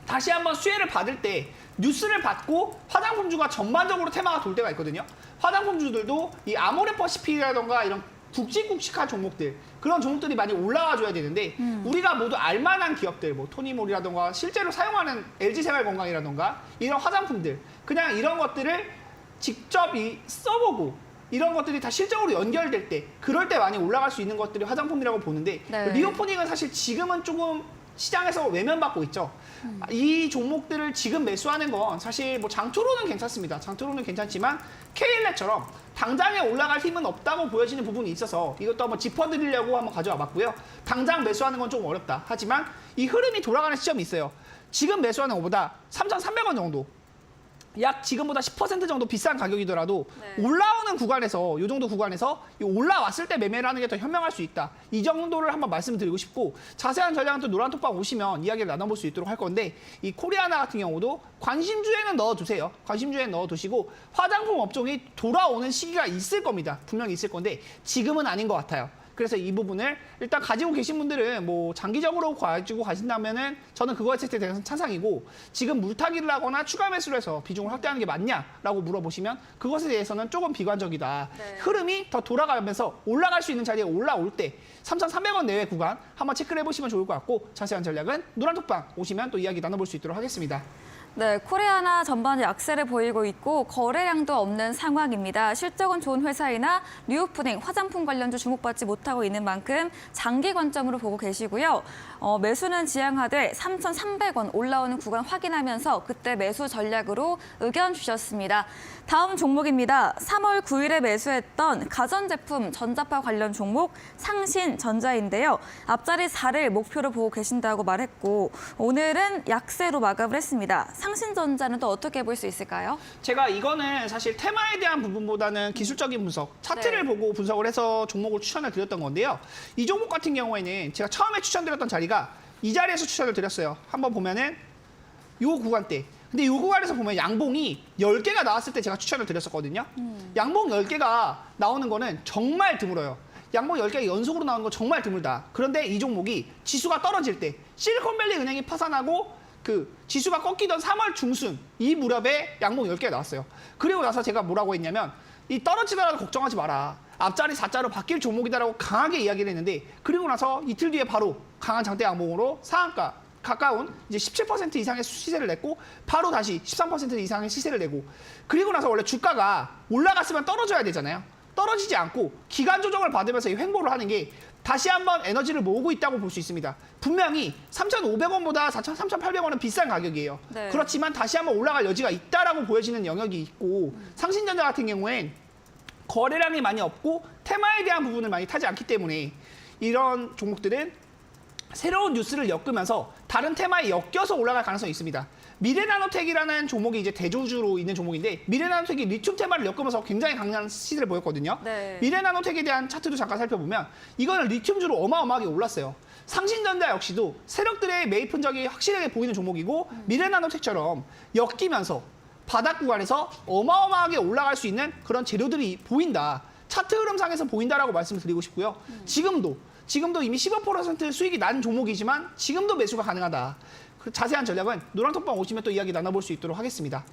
다시 한번 수혜를 받을 때 뉴스를 받고 화장품주가 전반적으로 테마가 돌 때가 있거든요. 화장품주들도 이 아모레퍼시픽이라던가 이런 굵직굵직한 종목들, 그런 종목들이 많이 올라와줘야 되는데 우리가 모두 알만한 기업들, 뭐 토니모리라던가 실제로 사용하는 LG생활건강이라던가 이런 화장품들, 그냥 이런 것들을 직접 써보고 이런 것들이 다 실적으로 연결될 때, 그럴 때 많이 올라갈 수 있는 것들이 화장품이라고 보는데, 네. 리오프닝은 사실 지금은 조금 시장에서 외면받고 있죠. 이 종목들을 지금 매수하는 건 사실 뭐 장초로는 괜찮습니다. 장초로는 괜찮지만 K일렛처럼 당장에 올라갈 힘은 없다고 보여지는 부분이 있어서 이것도 한번 짚어드리려고 한번 가져와 봤고요. 당장 매수하는 건 좀 어렵다. 하지만 이 흐름이 돌아가는 시점이 있어요. 지금 매수하는 것보다 3,300원 정도, 약 지금보다 10% 정도 비싼 가격이더라도 네. 올라오는 구간에서, 이 정도 구간에서 올라왔을 때 매매를 하는 게 더 현명할 수 있다. 이 정도를 한번 말씀드리고 싶고, 자세한 전략은 또 노란톡방 오시면 이야기를 나눠볼 수 있도록 할 건데, 이 코리아나 같은 경우도 관심주에는 넣어두세요. 관심주에 넣어두시고 화장품 업종이 돌아오는 시기가 있을 겁니다. 분명히 있을 건데 지금은 아닌 것 같아요. 그래서 이 부분을 일단 가지고 계신 분들은 뭐 장기적으로 가지고 가신다면은 저는 그거에 대해서는 찬성이고, 지금 물타기를 하거나 추가 매수를 해서 비중을 확대하는 게 맞냐라고 물어보시면 그것에 대해서는 조금 비관적이다. 네. 흐름이 더 돌아가면서 올라갈 수 있는 자리에 올라올 때 3,300원 내외 구간 한번 체크를 해보시면 좋을 것 같고, 자세한 전략은 노란톡방 오시면 또 이야기 나눠볼 수 있도록 하겠습니다. 네, 코리아나 전반 약세를 보이고 있고 거래량도 없는 상황입니다. 실적은 좋은 회사이나 리오프닝, 화장품 관련주 주목받지 못하고 있는 만큼 장기 관점으로 보고 계시고요. 매수는 지향하되 3,300원 올라오는 구간 확인하면서 그때 매수 전략으로 의견 주셨습니다. 다음 종목입니다. 3월 9일에 매수했던 가전제품 전자파 관련 종목 상신전자인데요. 앞자리 4를 목표로 보고 계신다고 말했고 오늘은 약세로 마감을 했습니다. 상신전자는 또 어떻게 볼 수 있을까요? 제가 이거는 사실 테마에 대한 부분보다는 기술적인 분석, 차트를 네. 보고 분석을 해서 종목을 추천을 드렸던 건데요. 이 종목 같은 경우에는 제가 처음에 추천드렸던 자리가 이 자리에서 추천을 드렸어요. 한번 보면은 요 구간대. 근데 요 구간에서 보면 양봉이 10개가 나왔을 때 제가 추천을 드렸었거든요. 양봉 10개가 나오는 거는 정말 드물어요. 양봉 10개가 연속으로 나오는 건 정말 드물다. 그런데 이 종목이 지수가 떨어질 때 실리콘밸리 은행이 파산하고 그 지수가 꺾이던 3월 중순 이 무렵에 양봉 10개가 나왔어요. 그리고 나서 제가 뭐라고 했냐면 이 떨어지더라도 걱정하지 마라. 앞자리 4자로 바뀔 종목이다라고 강하게 이야기를 했는데, 그리고 나서 이틀 뒤에 바로 강한 장대 양봉으로 상한가 가까운 이제 17% 이상의 시세를 냈고 바로 다시 13% 이상의 시세를 내고, 그리고 나서 원래 주가가 올라갔으면 떨어져야 되잖아요. 떨어지지 않고 기간 조정을 받으면서 이 횡보를 하는 게 다시 한번 에너지를 모으고 있다고 볼 수 있습니다. 분명히 3,500원보다 3,800원은 비싼 가격이에요. 네. 그렇지만 다시 한번 올라갈 여지가 있다라고 보여지는 영역이 있고, 상신전자 같은 경우엔 거래량이 많이 없고 테마에 대한 부분을 많이 타지 않기 때문에 이런 종목들은 새로운 뉴스를 엮으면서 다른 테마에 엮여서 올라갈 가능성이 있습니다. 미래나노텍이라는 종목이 이제 대조주로 있는 종목인데, 미래나노텍이 리튬 테마를 엮으면서 굉장히 강한 시세를 보였거든요. 네. 미래나노텍에 대한 차트도 잠깐 살펴보면 이거는 리튬주로 어마어마하게 올랐어요. 상신전자 역시도 세력들의 매입 흔적이 확실하게 보이는 종목이고, 미래나노텍처럼 엮이면서 바닥 구간에서 어마어마하게 올라갈 수 있는 그런 재료들이 보인다. 차트 흐름상에서 보인다라고 말씀을 드리고 싶고요. 지금도 이미 15% 수익이 난 종목이지만 지금도 매수가 가능하다. 그 자세한 전략은 노란톡방 오시면 또 이야기 나눠볼 수 있도록 하겠습니다.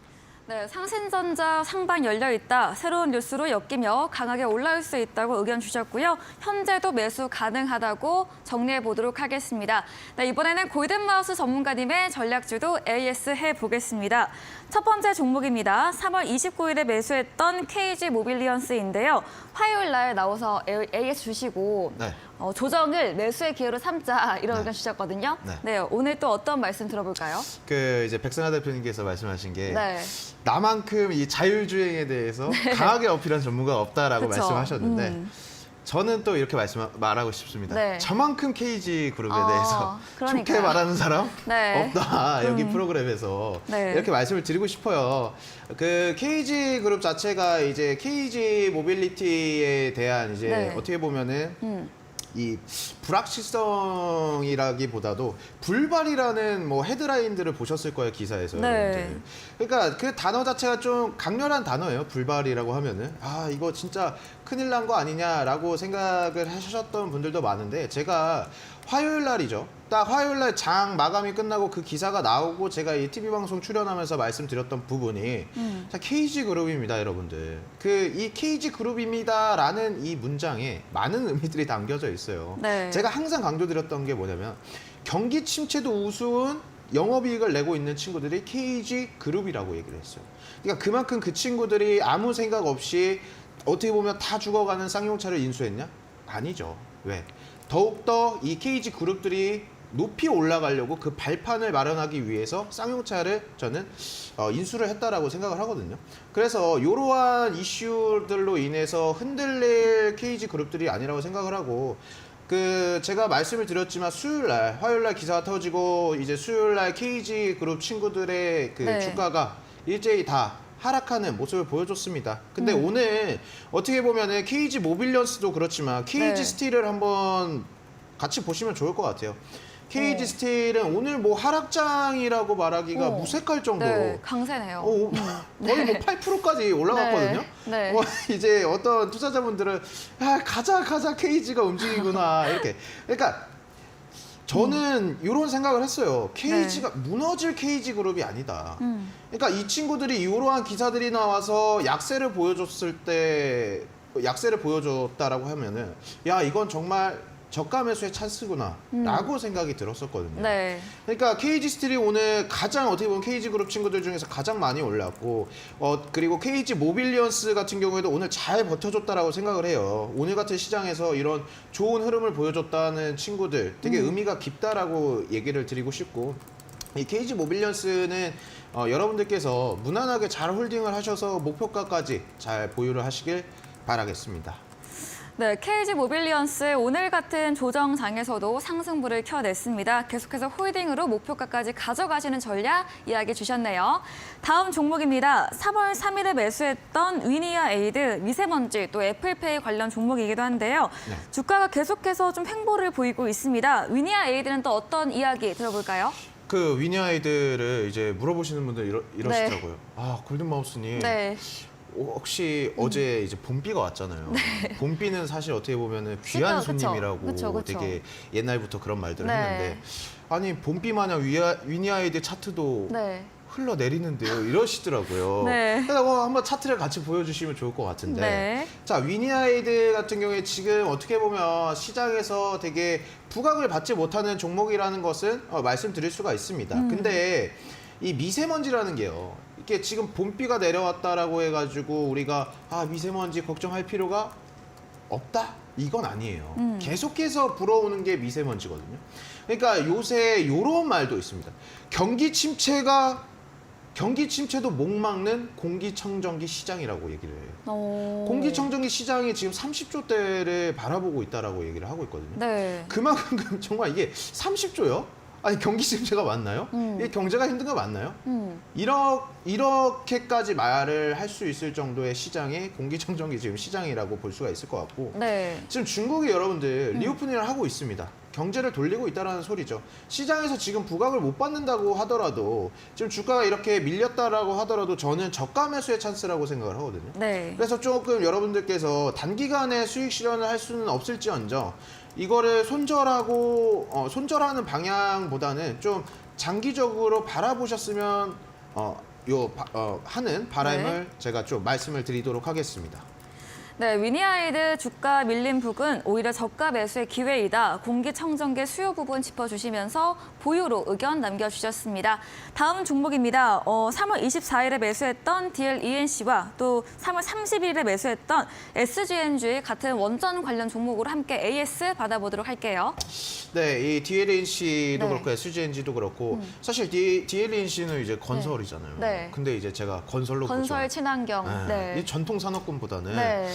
네, 상신전자 상방 열려 있다. 새로운 뉴스로 엮이며 강하게 올라올 수 있다고 의견 주셨고요. 현재도 매수 가능하다고 정리해 보도록 하겠습니다. 네, 이번에는 골든마우스 전문가님의 전략주도 AS 해보겠습니다. 첫 번째 종목입니다. 3월 29일에 매수했던 KG 모빌리언스인데요. 화요일 날 나와서 AS 주시고 네. 조정을 매수의 기회로 삼자 이런 네. 의견 주셨거든요. 네. 네, 오늘 또 어떤 말씀 들어볼까요? 그 이제 백선아 대표님께서 말씀하신 게 네. 나만큼 이 자율주행에 대해서 강하게 어필한 전문가가 없다라고 그쵸. 말씀하셨는데 저는 또 이렇게 말하고 싶습니다. 네. 저만큼 KG 그룹에 대해서 그러니까요. 좋게 말하는 사람 네. 없다. 여기 프로그램에서 네. 이렇게 말씀을 드리고 싶어요. 그 KG 그룹 자체가 이제 KG 모빌리티에 대한 이제 네. 어떻게 보면은 이 불확실성이라기보다도 불발이라는 뭐 헤드라인들을 보셨을 거예요, 기사에서. 네. 여러분들. 그러니까 그 단어 자체가 좀 강렬한 단어예요. 불발이라고 하면은 아 이거 진짜 큰일 난 거 아니냐라고 생각을 하셨던 분들도 많은데, 제가 화요일 날이죠. 딱 화요일 날 장 마감이 끝나고 그 기사가 나오고 제가 이 TV 방송 출연하면서 말씀드렸던 부분이 자, KG 그룹입니다, 여러분들. 그 이 KG 그룹입니다라는 이 문장에 많은 의미들이 담겨져 있어요. 네. 제가 항상 강조드렸던 게 뭐냐면 경기 침체도 우스운 영업이익을 내고 있는 친구들이 KG 그룹이라고 얘기를 했어요. 그러니까 그만큼 그 친구들이 아무 생각 없이 어떻게 보면 다 죽어가는 쌍용차를 인수했냐? 아니죠. 왜? 더욱더 이 KG 그룹들이 높이 올라가려고 그 발판을 마련하기 위해서 쌍용차를 저는 인수를 했다라고 생각을 하거든요. 그래서 이러한 이슈들로 인해서 흔들릴 KG 그룹들이 아니라고 생각을 하고 제가 말씀을 드렸지만 수요일날, 화요일날 기사가 터지고 이제 수요일날 KG 그룹 친구들의 네. 주가가 일제히 다 하락하는 모습을 보여줬습니다. 근데 오늘 어떻게 보면은 KG 모빌리언스도 그렇지만 KG 네. 스틸을 한번 같이 보시면 좋을 것 같아요. KG 네. 스틸은 오늘 뭐 하락장이라고 말하기가 어. 무색할 정도로 네, 강세네요. 거의 뭐 8%까지 올라갔거든요. 네. 이제 어떤 투자자분들은 가자 KG가 움직이구나 이렇게. 그러니까 저는 이런 생각을 했어요. KG가 무너질 KG 그룹이 아니다. 그러니까 이 친구들이 이러한 기사들이 나와서 약세를 보여줬다라고 하면은 야 이건 정말 저가 매수의 찬스구나라고 생각이 들었었거든요. 네. 그러니까 KG 스틸이 오늘 가장 어떻게 보면 KG 그룹 친구들 중에서 가장 많이 올랐고 그리고 KG 모빌리언스 같은 경우에도 오늘 잘 버텨줬다라고 생각을 해요. 오늘 같은 시장에서 이런 좋은 흐름을 보여줬다는 친구들 되게 의미가 깊다라고 얘기를 드리고 싶고 이 KG 모빌리언스는 여러분들께서 무난하게 잘 홀딩을 하셔서 목표가까지 잘 보유를 하시길 바라겠습니다. 네, KG 모빌리언스 오늘 같은 조정장에서도 상승부를 켜냈습니다. 계속해서 홀딩으로 목표가까지 가져가시는 전략 이야기 주셨네요. 다음 종목입니다. 3월 3일에 매수했던 위니아 에이드, 미세먼지 또 애플페이 관련 종목이기도 한데요. 네. 주가가 계속해서 좀 횡보를 보이고 있습니다. 위니아 에이드는 또 어떤 이야기 들어볼까요? 위니아 에이드를 이제 물어보시는 분들 이러시더라고요. 아 골든마우스님. 네. 혹시 어제 이제 봄비가 왔잖아요. 봄비는 사실 어떻게 보면은 귀한 그쵸, 손님이라고 그쵸. 되게 옛날부터 그런 말들을 네. 했는데 아니 봄비 마냥 위니아이드 차트도 네. 흘러내리는데요. 이러시더라고요. 네. 그래서 한번 차트를 같이 보여주시면 좋을 것 같은데. 네. 자, 위니아이드 같은 경우에 지금 어떻게 보면 시장에서 되게 부각을 받지 못하는 종목이라는 것은 말씀드릴 수가 있습니다. 근데 이 미세먼지라는 게요. 이게 지금 봄비가 내려왔다라고 해가지고 우리가 미세먼지 걱정할 필요가 없다? 이건 아니에요. 계속해서 불어오는 게 미세먼지거든요. 그러니까 요새 이런 말도 있습니다. 경기 침체도 못 막는 공기청정기 시장이라고 얘기를 해요. 공기청정기 시장이 지금 30조대를 바라보고 있다라고 얘기를 하고 있거든요. 네. 그만큼 정말 이게 30조요? 아니 경기 침체가 맞나요? 이게 경제가 힘든 거 맞나요? 이렇게까지 말을 할 수 있을 정도의 시장이 공기청정기 지금 시장이라고 볼 수가 있을 것 같고 네. 지금 중국이 여러분들 리오프닝을 하고 있습니다. 경제를 돌리고 있다는 소리죠. 시장에서 지금 부각을 못 받는다고 하더라도 지금 주가가 이렇게 밀렸다라고 하더라도 저는 저가 매수의 찬스라고 생각을 하거든요. 네. 그래서 조금 여러분들께서 단기간에 수익 실현을 할 수는 없을지언정 이거를 손절하는 방향보다는 좀 장기적으로 바라보셨으면 하는 바람을 제가 좀 말씀을 드리도록 하겠습니다. 네, 위니아이드 주가 밀린 부근 오히려 저가 매수의 기회이다. 공기청정기 수요 부분 짚어주시면서 보유로 의견 남겨주셨습니다. 다음 종목입니다. 3월 24일에 매수했던 DLENC와 또 3월 30일에 매수했던 SGNG 같은 원전 관련 종목으로 함께 AS 받아보도록 할게요. 네, 이 DLNC도 네. 그렇고 SGNG도 그렇고 사실 DLNC는 이제 건설이잖아요. 네. 근데 이제 제가 건설로 건설 보죠. 친환경. 네. 이 전통 산업군보다는 네.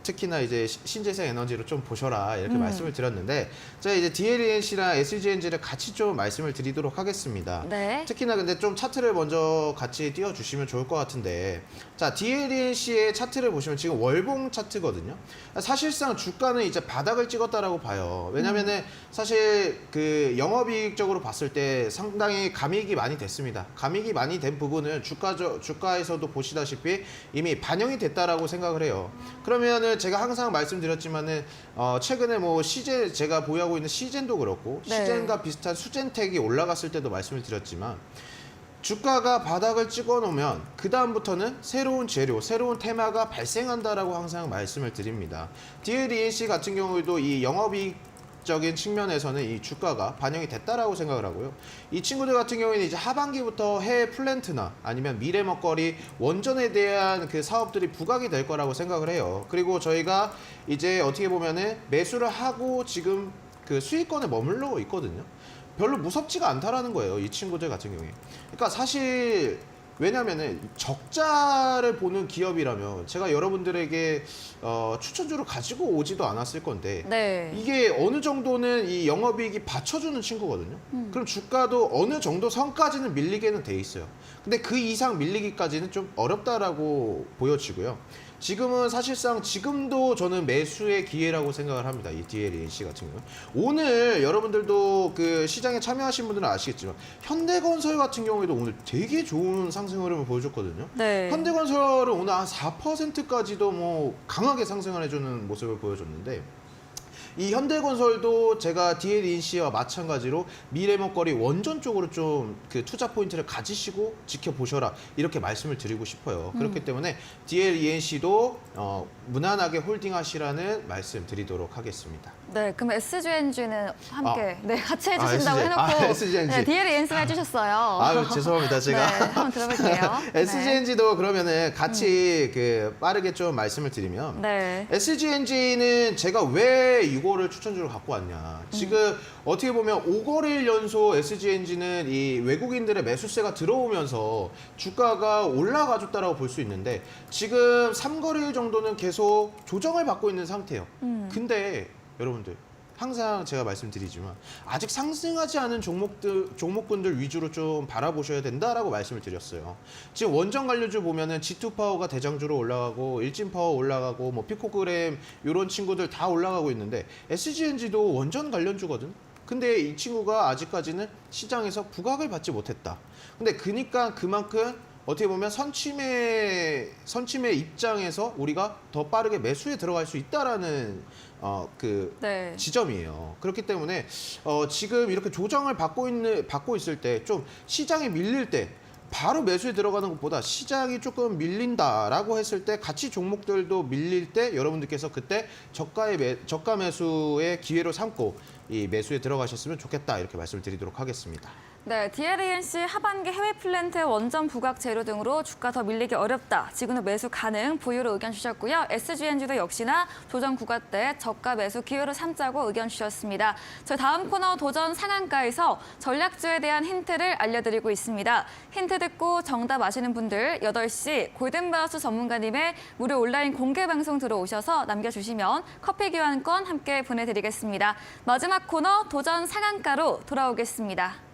특히나 이제 신재생 에너지로 좀 보셔라 이렇게 말씀을 드렸는데 제가 이제 DLNC랑 SGNG를 같이 좀 말씀을 드리도록 하겠습니다. 네. 특히나 근데 좀 차트를 먼저 같이 띄워주시면 좋을 것 같은데 자 DLNC의 차트를 보시면 지금 월봉 차트거든요. 사실상 주가는 이제 바닥을 찍었다라고 봐요. 왜냐면은 사실 그 영업이익적으로 봤을 때 상당히 감익이 많이 됐습니다. 감익이 많이 된 부분은 주가에서도 보시다시피 이미 반영이 됐다라고 생각을 해요. 그러면은 제가 항상 말씀드렸지만은 최근에 뭐 제가 보유하고 있는 시젠도 그렇고 네. 시젠과 비슷한 수젠텍이 올라갔을 때도 말씀을 드렸지만 주가가 바닥을 찍어 놓으면 그 다음부터는 새로운 재료, 새로운 테마가 발생한다라고 항상 말씀을 드립니다. DLENC 같은 경우에도 이 영업이익적인 측면에서는 이 주가가 반영이 됐다라고 생각을 하고요. 이 친구들 같은 경우에는 이제 하반기부터 해외 플랜트나 아니면 미래 먹거리 원전에 대한 그 사업들이 부각이 될 거라고 생각을 해요. 그리고 저희가 이제 어떻게 보면은 매수를 하고 지금 그 수익권에 머물러 있거든요. 별로 무섭지가 않다라는 거예요. 이 친구들 같은 경우에. 그러니까 사실 왜냐면은 적자를 보는 기업이라면 제가 여러분들에게 추천주를 가지고 오지도 않았을 건데 네. 이게 어느 정도는 이 영업이익이 받쳐주는 친구거든요. 그럼 주가도 어느 정도 선까지는 밀리게는 돼 있어요. 근데 그 이상 밀리기까지는 좀 어렵다라고 보여지고요. 지금은 사실상 지금도 저는 매수의 기회라고 생각을 합니다. 이 DLNC 같은 경우. 오늘 여러분들도 그 시장에 참여하신 분들은 아시겠지만 현대건설 같은 경우에도 오늘 되게 좋은 상승 흐름을 보여줬거든요. 네. 현대건설은 오늘 한 4%까지도 뭐 강하게 상승을 해주는 모습을 보여줬는데 이 현대건설도 제가 DLNC와 마찬가지로 미래먹거리 원전 쪽으로 좀 그 투자 포인트를 가지시고 지켜보셔라 이렇게 말씀을 드리고 싶어요. 그렇기 때문에 DLNC도 무난하게 홀딩하시라는 말씀 드리도록 하겠습니다. 네, 그럼 SGNG는 함께 네, 같이 해주신다고 SG. 해놓고 SGNG. 네, DLNC를 해주셨어요. 아유 죄송합니다 제가. 네, 한번 들어볼게요. SGNG도 그러면은 같이 그 빠르게 좀 말씀을 드리면 네. SGNG는 제가 왜 이거를 추천주로 갖고 왔냐. 지금 어떻게 보면 5거래일 연속 SGNG는 이 외국인들의 매수세가 들어오면서 주가가 올라가줬다라고 볼 수 있는데 지금 3거래일 정도는 계속 조정을 받고 있는 상태예요. 근데 여러분들 항상 제가 말씀드리지만 아직 상승하지 않은 종목군들 위주로 좀 바라보셔야 된다라고 말씀을 드렸어요. 지금 원전 관련주 보면은 G2 파워가 대장주로 올라가고 일진 파워 올라가고 뭐 피코그램 이런 친구들 다 올라가고 있는데 SGNG도 원전 관련주거든. 근데 이 친구가 아직까지는 시장에서 부각을 받지 못했다. 근데 그러니까 그만큼 어떻게 보면 선침의 입장에서 우리가 더 빠르게 매수에 들어갈 수 있다라는 네. 지점이에요. 그렇기 때문에 지금 이렇게 조정을 받고 있을 때 좀 시장이 밀릴 때 바로 매수에 들어가는 것보다 시장이 조금 밀린다라고 했을 때 같이 종목들도 밀릴 때 여러분들께서 그때 저가 매수의 기회로 삼고 이 매수에 들어가셨으면 좋겠다 이렇게 말씀을 드리도록 하겠습니다. 네, DLNC 하반기 해외 플랜트 원전 부각 재료 등으로 주가 더 밀리기 어렵다. 지금도 매수 가능 보유로 의견 주셨고요. SGNG도 역시나 조정 구간 때 저가 매수 기회로 삼자고 의견 주셨습니다. 저희 다음 코너 도전 상한가에서 전략주에 대한 힌트를 알려드리고 있습니다. 힌트 듣고 정답 아시는 분들 8시 골든바우스 전문가님의 무료 온라인 공개 방송 들어오셔서 남겨주시면 커피 교환권 함께 보내드리겠습니다. 마지막 코너 도전 상한가로 돌아오겠습니다.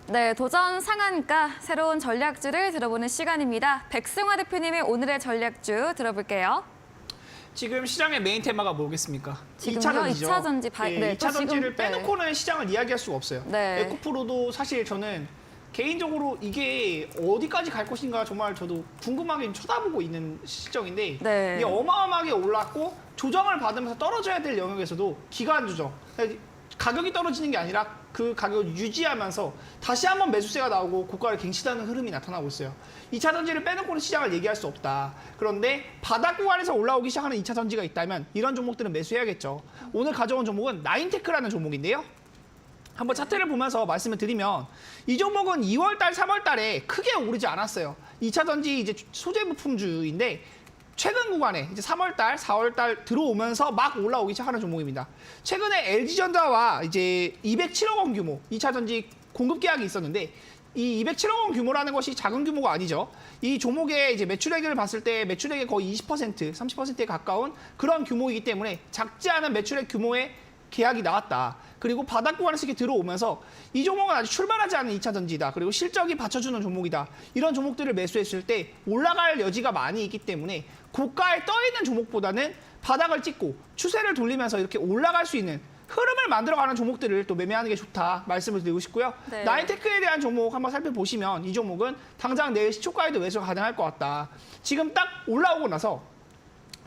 네, 도전 상한가 새로운 전략주를 들어보는 시간입니다. 백승화 대표님의 오늘의 전략주 들어볼게요. 지금 시장의 메인 테마가 뭐겠습니까? 지금요? 2차전지죠. 2차전지 네, 2차전지를 지금, 빼놓고는 시장을 이야기할 수가 없어요. 네. 에코프로도 사실 저는 개인적으로 이게 어디까지 갈 것인가 정말 저도 궁금하게 쳐다보고 있는 실정인데 네. 이게 어마어마하게 올랐고 조정을 받으면서 떨어져야 될 영역에서도 기간 조정. 가격이 떨어지는 게 아니라 그 가격을 유지하면서 다시 한번 매수세가 나오고 고가를 갱신하는 흐름이 나타나고 있어요. 2차 전지를 빼놓고는 시장을 얘기할 수 없다. 그런데 바닥 구간에서 올라오기 시작하는 2차 전지가 있다면 이런 종목들은 매수해야겠죠. 오늘 가져온 종목은 나인테크라는 종목인데요. 한번 차트를 보면서 말씀을 드리면 이 종목은 2월달, 3월달에 크게 오르지 않았어요. 2차 전지 이제 소재 부품주인데 최근 구간에 이제 3월달, 4월달 들어오면서 막 올라오기 시작하는 종목입니다. 최근에 LG전자와 이제 207억 원 규모 2차 전지 공급 계약이 있었는데 이 207억 원 규모라는 것이 작은 규모가 아니죠. 이 종목의 이제 매출액을 봤을 때 매출액의 거의 20%, 30%에 가까운 그런 규모이기 때문에 작지 않은 매출액 규모의 계약이 나왔다. 그리고 바닥 구간에서 이렇게 들어오면서 이 종목은 아직 출발하지 않은 2차 전지다. 그리고 실적이 받쳐주는 종목이다. 이런 종목들을 매수했을 때 올라갈 여지가 많이 있기 때문에 고가에 떠있는 종목보다는 바닥을 찍고 추세를 돌리면서 이렇게 올라갈 수 있는 흐름을 만들어가는 종목들을 또 매매하는 게 좋다 말씀을 드리고 싶고요. 네. 나인테크에 대한 종목 한번 살펴보시면 이 종목은 당장 내일 시초가에도 매수가 가능할 것 같다. 지금 딱 올라오고 나서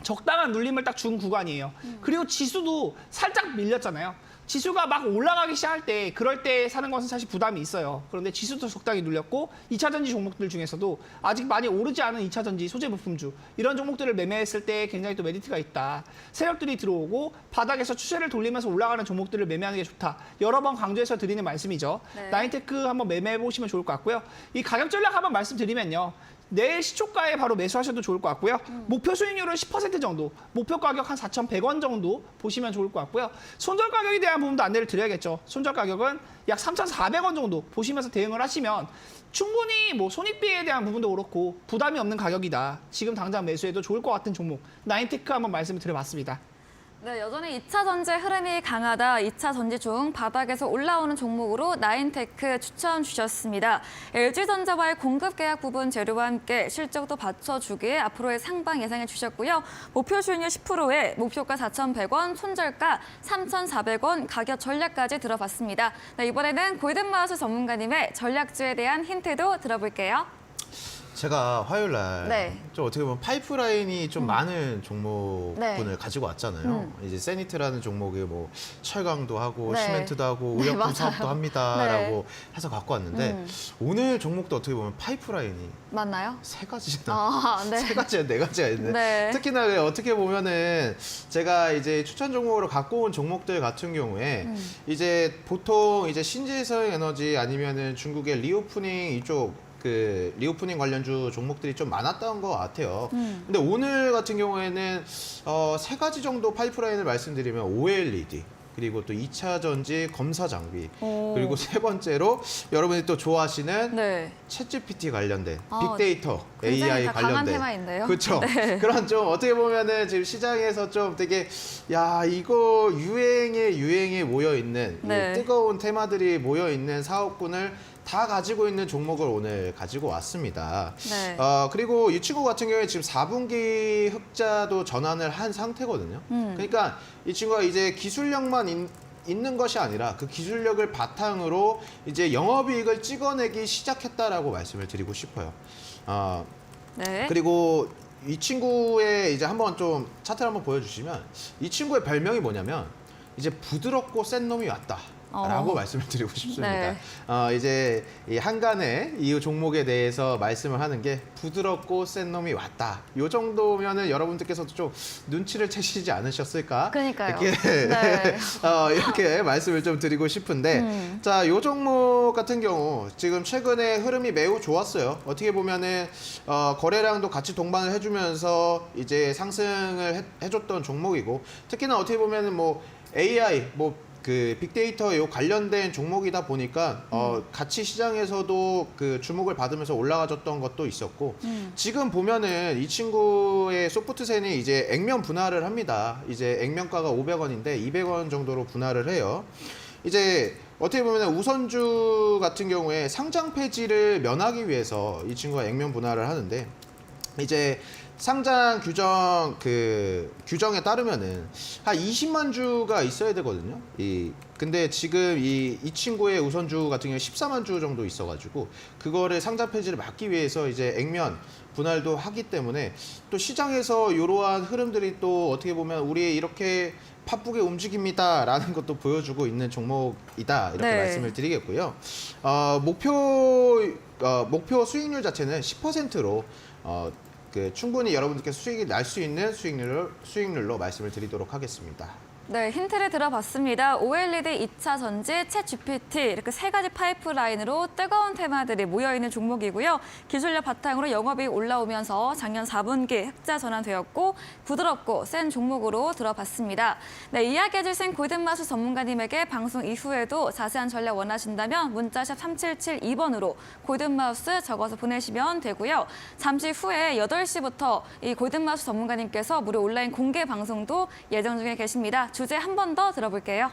적당한 눌림을 딱 준 구간이에요. 그리고 지수도 살짝 밀렸잖아요. 지수가 막 올라가기 시작할 때 그럴 때 사는 것은 사실 부담이 있어요. 그런데 지수도 적당히 눌렸고 2차 전지 종목들 중에서도 아직 많이 오르지 않은 2차 전지 소재 부품주 이런 종목들을 매매했을 때 굉장히 또 메리트가 있다. 세력들이 들어오고 바닥에서 추세를 돌리면서 올라가는 종목들을 매매하는 게 좋다. 여러 번 강조해서 드리는 말씀이죠. 네. 나인테크 한번 매매해 보시면 좋을 것 같고요. 이 가격 전략 한번 말씀드리면요. 내일 시초가에 바로 매수하셔도 좋을 것 같고요. 목표 수익률은 10% 정도, 목표 가격 한 4,100원 정도 보시면 좋을 것 같고요. 손절 가격에 대한 부분도 안내를 드려야겠죠. 손절 가격은 약 3,400원 정도 보시면서 대응을 하시면 충분히 뭐 손익비에 대한 부분도 그렇고 부담이 없는 가격이다. 지금 당장 매수해도 좋을 것 같은 종목 나인테크 한번 말씀을 드려봤습니다. 네, 여전히 2차 전지 흐름이 강하다. 2차 전지 중 바닥에서 올라오는 종목으로 나인테크 추천 주셨습니다. LG전자와의 공급 계약 부분 재료와 함께 실적도 받쳐주기에 앞으로의 상방 예상해 주셨고요. 목표 수익률 10%에 목표가 4,100원, 손절가 3,400원, 가격 전략까지 들어봤습니다. 네, 이번에는 골든마우스 전문가님의 전략주에 대한 힌트도 들어볼게요. 제가 화요일 날 네. 좀 어떻게 보면 파이프라인이 좀 많은 종목군을 네. 가지고 왔잖아요. 이제 세니트라는 종목이 뭐 철강도 하고 네. 시멘트도 하고 네, 의약품 맞아요. 사업도 합니다라고 해서 갖고 왔는데 오늘 종목도 어떻게 보면 파이프라인이 맞나요? 세 가지나 아, 네. 세 가지나 네 가지가 있는데 네. 특히나 어떻게 보면은 제가 이제 추천 종목으로 갖고 온 종목들 같은 경우에 이제 보통 이제 신재생 에너지 아니면은 중국의 리오프닝 이쪽 그 리오프닝 관련주 종목들이 좀 많았던 것 같아요. 근데 오늘 같은 경우에는 세 가지 정도 파이프라인을 말씀드리면 OLED 그리고 또 2차 전지 검사 장비 오. 그리고 세 번째로 여러분이 또 좋아하시는 네. 챗GPT 관련된 아, 빅데이터 굉장히 AI 다 강한 관련된 테마인데요. 그렇죠. 네. 그런 좀 어떻게 보면은 지금 시장에서 좀 되게 야 이거 유행에 모여 있는 네. 뜨거운 테마들이 모여 있는 사업군을 다 가지고 있는 종목을 오늘 가지고 왔습니다. 네. 그리고 이 친구 같은 경우에 지금 4분기 흑자도 전환을 한 상태거든요. 그러니까 이 친구가 이제 기술력만 있는 것이 아니라 그 기술력을 바탕으로 이제 영업이익을 찍어내기 시작했다라고 말씀을 드리고 싶어요. 네. 그리고 이 친구의 이제 한번 좀 차트를 한번 보여주시면 이 친구의 별명이 뭐냐면 이제 부드럽고 센 놈이 왔다. 라고 말씀을 드리고 싶습니다. 네. 이제 이 한간의 이 종목에 대해서 말씀을 하는 게 부드럽고 센 놈이 왔다. 이 정도면은 여러분들께서도 좀 눈치를 채시지 않으셨을까? 그러니까요. 이렇게, 네. 이렇게 말씀을 좀 드리고 싶은데 자, 이 종목 같은 경우 지금 최근에 흐름이 매우 좋았어요. 어떻게 보면은 거래량도 같이 동반을 해주면서 이제 상승을 해줬던 종목이고 특히나 어떻게 보면은 뭐 AI 그 빅데이터 요 관련된 종목이다 보니까 같이 시장에서도 그 주목을 받으면서 올라가졌던 것도 있었고 지금 보면은 이 친구의 소프트센이 이제 액면 분할을 합니다. 이제 액면가가 500원인데 200원 정도로 분할을 해요. 이제 어떻게 보면 우선주 같은 경우에 상장 폐지를 면하기 위해서 이 친구가 액면 분할을 하는데 이제 상장 규정에 따르면은 한 20만 주가 있어야 되거든요. 근데 지금 이 친구의 우선주 같은 경우에 14만 주 정도 있어가지고 그거를 상장 폐지를 막기 위해서 이제 액면 분할도 하기 때문에 또 시장에서 이러한 흐름들이 또 어떻게 보면 우리 이렇게 바쁘게 움직입니다라는 것도 보여주고 있는 종목이다 이렇게 네. 말씀을 드리겠고요. 목표 수익률 자체는 10%로 충분히 여러분들께서 수익이 날 수 있는 수익률로 말씀을 드리도록 하겠습니다. 네, 힌트를 들어봤습니다. OLED, 2차 전지, 챗GPT 이렇게 세 가지 파이프라인으로 뜨거운 테마들이 모여있는 종목이고요. 기술력 바탕으로 영업이익 올라오면서 작년 4분기 흑자 전환되었고 부드럽고 센 종목으로 들어봤습니다. 네, 이야기해 주신 골든마우스 전문가님에게 방송 이후에도 자세한 전략 원하신다면 문자샵 3772번으로 골든마우스 적어서 보내시면 되고요. 잠시 후에 8시부터 이 골든마우스 전문가님께서 무료 온라인 공개 방송도 예정 중에 계십니다. 주제 한 번 더 들어볼게요.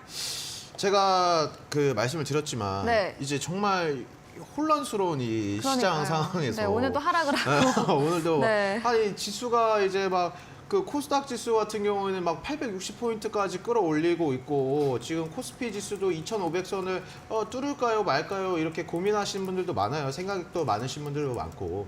제가 그 말씀을 드렸지만 네. 이제 정말 혼란스러운 이 시장 그러니까요. 상황에서 네, 오늘도 하락을 하고. 오늘도 네. 아니 지수가 이제 막 그 코스닥 지수 같은 경우에는 막 860포인트까지 끌어올리고 있고 지금 코스피 지수도 2,500선을 뚫을까요 말까요 이렇게 고민하시는 분들도 많아요. 생각도 많으신 분들도 많고.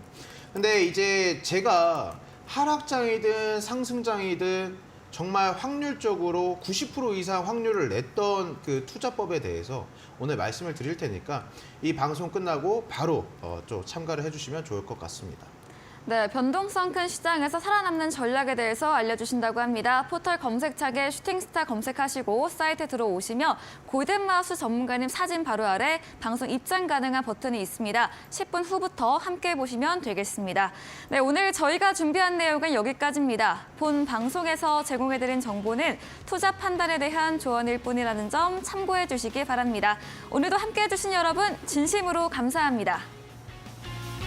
근데 이제 제가 하락장이든 상승장이든 정말 확률적으로 90% 이상 확률을 냈던 그 투자법에 대해서 오늘 말씀을 드릴 테니까 이 방송 끝나고 바로 좀 참가를 해주시면 좋을 것 같습니다. 네, 변동성 큰 시장에서 살아남는 전략에 대해서 알려주신다고 합니다. 포털 검색창에 슈팅스타 검색하시고 사이트에 들어오시면 골든마우스 전문가님 사진 바로 아래 방송 입장 가능한 버튼이 있습니다. 10분 후부터 함께 보시면 되겠습니다. 네, 오늘 저희가 준비한 내용은 여기까지입니다. 본 방송에서 제공해드린 정보는 투자 판단에 대한 조언일 뿐이라는 점 참고해 주시기 바랍니다. 오늘도 함께해 주신 여러분 진심으로 감사합니다.